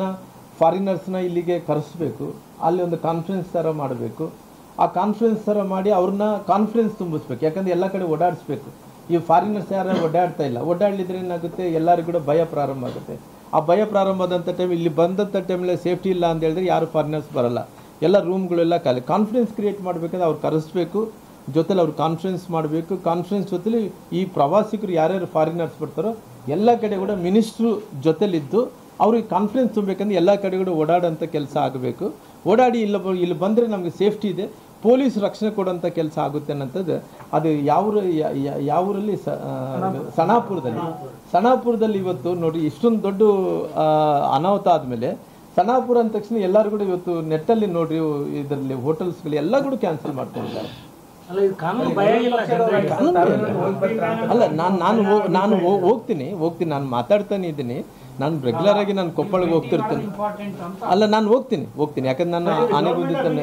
ಫಾರಿನರ್ಸ್ನ ಇಲ್ಲಿಗೆ ಕರೆಸಬೇಕು, ಅಲ್ಲಿ ಒಂದು ಕಾನ್ಫರೆನ್ಸ್ ಥರ ಮಾಡಬೇಕು. ಆ ಕಾನ್ಫರೆನ್ಸ್ ಥರ ಮಾಡಿ ಅವ್ರನ್ನ ಕಾನ್ಫಿಡೆನ್ಸ್ ತುಂಬಿಸ್ಬೇಕು. ಯಾಕಂದರೆ ಎಲ್ಲ ಕಡೆ ಓಡಾಡಿಸ್ಬೇಕು. ಈ ಫಾರಿನರ್ಸ್ ಯಾರು ಓಡಾಡ್ತಾ ಇಲ್ಲ, ಓಡಾಡಲಿದ್ರೆ ಏನಾಗುತ್ತೆ, ಎಲ್ಲರಿಗೂ ಕೂಡ ಭಯ ಪ್ರಾರಂಭ ಆಗುತ್ತೆ. ಆ ಭಯ ಪ್ರಾರಂಭ ಆದಂಥ ಟೈಮ್, ಇಲ್ಲಿ ಬಂದಂಥ ಟೈಮಲ್ಲಿ ಸೇಫ್ಟಿ ಇಲ್ಲ ಅಂತ ಹೇಳಿದ್ರೆ ಯಾರು ಫಾರಿನರ್ಸ್ ಬರಲ್ಲ, ಎಲ್ಲ ರೂಮ್ಗಳೆಲ್ಲ ಖಾಲಿ. ಕಾನ್ಫಿಡೆನ್ಸ್ ಕ್ರಿಯೇಟ್ ಮಾಡಬೇಕಾದ್ರೆ ಅವ್ರು ಕರೆಸ್ಬೇಕು, ಜೊತೆಲಿ ಅವ್ರು ಕಾನ್ಫರೆನ್ಸ್ ಮಾಡಬೇಕು. ಕಾನ್ಫರೆನ್ಸ್ ಜೊತೆಲಿ ಈ ಪ್ರವಾಸಿಗರು ಯಾರ್ಯಾರು ಫಾರಿನರ್ಸ್ ಬರ್ತಾರೋ ಎಲ್ಲ ಕಡೆ ಕೂಡ ಮಿನಿಸ್ಟ್ರು ಜೊತೆಲಿದ್ದು ಅವ್ರಿಗೆ ಕಾನ್ಫಿಡೆನ್ಸ್ ತುಂಬಬೇಕಂದ್ರೆ ಎಲ್ಲ ಕಡೆ ಕೂಡ ಓಡಾಡೋಂಥ ಕೆಲಸ ಆಗಬೇಕು. ಓಡಾಡಿ ಇಲ್ಲಿ ಬಂದರೆ ನಮಗೆ ಸೇಫ್ಟಿ ಇದೆ, ಪೊಲೀಸ್ ರಕ್ಷಣೆ ಕೊಡೋಂಥ ಕೆಲಸ ಆಗುತ್ತೆ ಅನ್ನೋಂಥದ್ದು. ಅದು ಯಾವ ಊರಲ್ಲಿ ಸಣಾಪುರದಲ್ಲಿ ಇವತ್ತು ನೋಡಿರಿ, ಇಷ್ಟೊಂದು ದೊಡ್ಡ ಅನಾಹುತ ಆದಮೇಲೆ ಸಣಾಪುರ ಅಂದ ತಕ್ಷಣ ಎಲ್ಲರೂ ಕೂಡ ಇವತ್ತು ನೆಟ್ಟಲ್ಲಿ ನೋಡ್ರಿ, ಇದರಲ್ಲಿ ಹೋಟೆಲ್ಸ್ಗಳು ಎಲ್ಲ ಕೂಡ ಕ್ಯಾನ್ಸಲ್ ಮಾಡ್ಕೊಂಡಿದ್ದಾರೆ. ಅಲ್ಲ, ನಾನು ಹೋಗ್ತೀನಿ, ನಾನು ಮಾತಾಡ್ತಾನೆ ಇದ್ದೀನಿ. ನಾನು ರೆಗ್ಯುಲರ್ ಆಗಿ ನಾನು ಕೊಪ್ಪಳಿಗೆ ಹೋಗ್ತಿರ್ತೇನೆ. ಅಲ್ಲ, ನಾನು ಹೋಗ್ತೀನಿ ಯಾಕಂದ್ರೆ ನಾನು ಆನೆ ಬಂದಿದ್ದೇನೆ.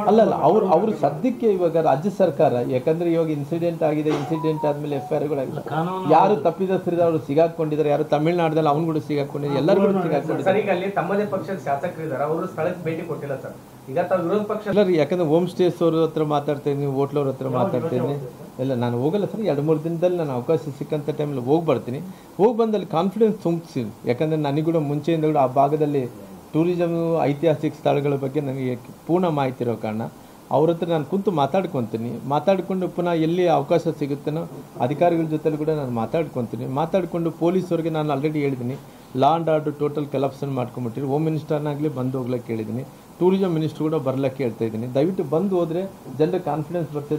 ಅಲ್ಲ ಅವ್ರು ಸದ್ಯಕ್ಕೆ ಇವಾಗ ರಾಜ್ಯ ಸರ್ಕಾರ, ಯಾಕಂದ್ರೆ ಇವಾಗ ಇನ್ಸಿಡೆಂಟ್ ಆದ್ಮೇಲೆ FIR ಯಾರು ತಪ್ಪಿದಸ್ಥರಿದ ಅವರು ಸಿಗಾಕೊಂಡಿದ್ದಾರೆ, ಯಾರು ತಮಿಳ್ನಾಡದಲ್ಲಿ ಅವ್ನು ಕೂಡ ಸಿಗಾಕೊಂಡಿದ್ದಾರೆ, ಎಲ್ಲರೂ ಕೂಡ ಸಿಗಾಕೊಂಡಿದ್ದಾರೆ. ತಮ್ಮದೇ ಪಕ್ಷದ ಶಾಸಕರಿದ್ದಾರೆ, ಅವರು ಸ್ಥಳಕ್ಕೆ ಭೇಟಿ ಕೊಟ್ಟಿಲ್ಲ ಸರ್. ಈಗ ತಾವು ವಿರೋಧ ಪಕ್ಷ ಯಾಕಂದ್ರೆ ಹೋಮ್ ಸ್ಟೇಸ್ ಅವ್ರ ಹತ್ರ ಮಾತಾಡ್ತೀನಿ, ಹೋಟ್ಲವ್ರ ಹತ್ರ ಮಾತಾಡ್ತೀನಿ. ಇಲ್ಲ, ನಾನು ಹೋಗಲ್ಲ ಸರ್. 2-3 ದಿನದಲ್ಲಿ ನಾನು ಅವಕಾಶ ಸಿಕ್ಕಂಥ ಟೈಮಲ್ಲಿ ಹೋಗಿ ಬರ್ತೀನಿ. ಹೋಗಿ ಬಂದಲ್ಲಿ ಕಾನ್ಫಿಡೆನ್ಸ್ ತುಂಬಿಸ್ತೀನಿ. ಯಾಕಂದರೆ ನನಗೆ ಕೂಡ ಮುಂಚೆಯಿಂದ ಕೂಡ ಆ ಭಾಗದಲ್ಲಿ ಟೂರಿಸಮ್, ಐತಿಹಾಸಿಕ ಸ್ಥಳಗಳ ಬಗ್ಗೆ ನನಗೆ ಪೂರ್ಣ ಮಾಹಿತಿ ಇರೋ ಕಾರಣ ಅವ್ರ ಹತ್ರ ನಾನು ಕುಂತು ಮಾತಾಡ್ಕೊಂಡು ಪುನಃ ಎಲ್ಲಿ ಅವಕಾಶ ಸಿಗುತ್ತೇನೋ ಅಧಿಕಾರಿಗಳ ಜೊತೆಲಿ ಕೂಡ ನಾನು ಮಾತಾಡ್ಕೊಂಡು ಪೊಲೀಸವ್ರಿಗೆ ನಾನು ಆಲ್ರೆಡಿ ಹೇಳಿದ್ದೀನಿ, ಲಾ ಆ್ಯಂಡ್ ಆರ್ಡರ್ ಟೋಟಲ್ ಕಲಪ್ಷನ್ ಮಾಡ್ಕೊಂಬಿಟ್ಟಿರಿ. ಹೋಮ್ ಮಿನಿಸ್ಟರ್ನಾಗಲಿ ಬಂದು ಹೋಗ್ಲಿಕ್ಕೆ ಹೇಳಿದ್ದೀನಿ, ಟೂರಿಸಮ್ ಮಿನಿಸ್ಟ್ರು ಕೂಡ ಬರ್ಲಿಕ್ಕೆ ಹೇಳ್ತಾ ಇದ್ದೀನಿ. ದಯವಿಟ್ಟು ಬಂದು ಹೋದರೆ ಜನರಿಗೆ ಕಾನ್ಫಿಡೆನ್ಸ್ ಬರುತ್ತೆ,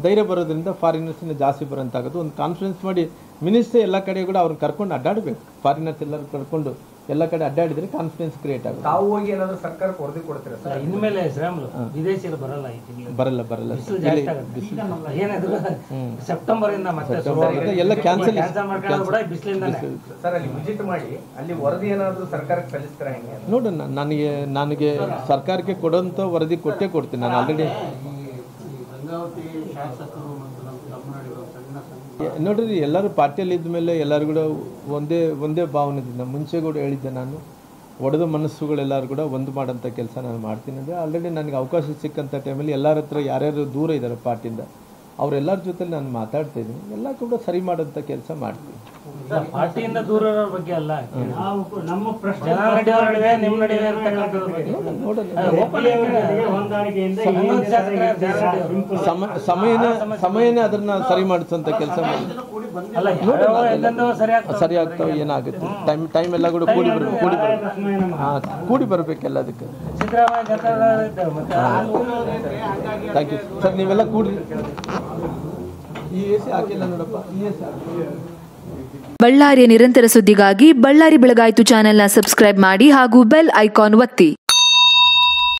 ಧೈರ್ಯ ಬರೋದ್ರಿಂದ ಫಾರಿನರ್ಸಿನ ಜಾಸ್ತಿ ಬರೋಂತಾಗೋದು. ಒಂದು ಕಾನ್ಫಿಡೆನ್ಸ್ ಮಾಡಿ ಮಿನಿಸ್ಟ್ರೇ ಎಲ್ಲ ಕಡೆ ಕೂಡ ಅವ್ರನ್ನ ಕರ್ಕೊಂಡು ಅಡ್ಡಾಡಬೇಕು. ಫಾರಿನರ್ಸ್ ಎಲ್ಲರೂ ಕರ್ಕೊಂಡು ಎಲ್ಲ ಕಡೆ ಅಡ್ಡಾಡಿದ್ರೆ ಕಾನ್ಫಿಡೆನ್ಸ್ ಕ್ರಿಯೇಟ್ ಆಗುತ್ತೆ. ತಾವು ಹೋಗಿ ಏನಾದರೂ ಸರ್ಕಾರಕ್ಕೆ ವರದಿ ಕೊಡ್ತೀರಾ ಸರ್? ಇನ್ಮೇಲೆ ವಿದೇಶಿಯರು ಬರಲ್ಲ, ಬರಲ್ಲ. ಸೆಪ್ಟೆಂಬರ್ ಇಂದ ಮತ್ತೆ ಎಲ್ಲ ಕ್ಯಾನ್ಸಲ್ ಸರ್. ಅಲ್ಲಿ ವಿಸಿಟ್ ಮಾಡಿ ಅಲ್ಲಿ ವರದಿ ಏನಾದರೂ ಸರ್ಕಾರಕ್ಕೆ ಸಲ್ಲಿಸ್ತಾರೆ ಹೆಂಗೆ? ನೋಡೋಣ, ನನಗೆ ಸರ್ಕಾರಕ್ಕೆ ಕೊಡೋಂಥ ವರದಿ ಕೊಡ್ತೀನಿ. ನಾನು ಆಲ್ರೆಡಿ ನೋಡ್ರಿ, ಎಲ್ಲರೂ ಪಾರ್ಟಿಯಲ್ಲಿ ಇದ್ಮೇಲೆ ಎಲ್ಲರೂ ಕೂಡ ಒಂದೇ ಭಾವನೆದಿಂದ ಮುಂಚೆ ಕೂಡ ಹೇಳಿದ್ದೆ. ನಾನು ಒಡೆದ ಮನಸ್ಸುಗಳೆಲ್ಲರೂ ಕೂಡ ಒಂದು ಮಾಡೋಂಥ ಕೆಲಸ ನಾನು ಮಾಡ್ತೀನಿ ಅಂದರೆ ಆಲ್ರೆಡಿ ನನಗೆ ಅವಕಾಶ ಸಿಕ್ಕಂಥ ಟೈಮಲ್ಲಿ ಎಲ್ಲರ ಹತ್ರ ಯಾರ್ಯಾರು ದೂರ ಇದ್ದಾರೆ ಪಾರ್ಟಿಯಿಂದ ಅವರೆಲ್ಲರ ಜೊತೆ ನಾನು ಮಾತಾಡ್ತಾ ಇದ್ದೀನಿ. ಎಲ್ಲ ಕೂಡ ಸರಿ ಮಾಡೋಂಥ ಕೆಲಸ ಮಾಡ್ತೀನಿ. ಪಾರ್ಟಿಯಿಂದ ದೂರ ಬಗ್ಗೆ ಅಲ್ಲ, ನಮ್ಮ ಪ್ರಶ್ನೆ ಸಮಯನೇ ಅದನ್ನ ಸರಿ ಮಾಡಿಸೋಂಥ ಕೆಲಸ ಸರಿ ಆಗ್ತಾವೆ. ಏನಾಗುತ್ತೆ ಟೈಮ್ ಎಲ್ಲ ಕೂಡ ಕೂಡಿ ಬರಬೇಕೆಲ್ಲ. ಅದಕ್ಕೆ ಥ್ಯಾಂಕ್ ಯು ಸರ್. ನೀವೆಲ್ಲ ಕೂಡಿ ಈ AC ಹಾಕಿಲ್ಲ ನೋಡಪ್ಪ, ಈ AC ಬಳ್ಳಾರಿಯ ನಿರಂತರ ಸುದ್ದಿಗಾಗಿ ಬಳ್ಳಾರಿ ಬೆಳಗಾಯಿತು ಚಾನೆಲ್ನ ಸಬ್ಸ್ಕ್ರೈಬ್ ಮಾಡಿ ಹಾಗೂ ಬೆಲ್ ಐಕಾನ್ ಒತ್ತಿ.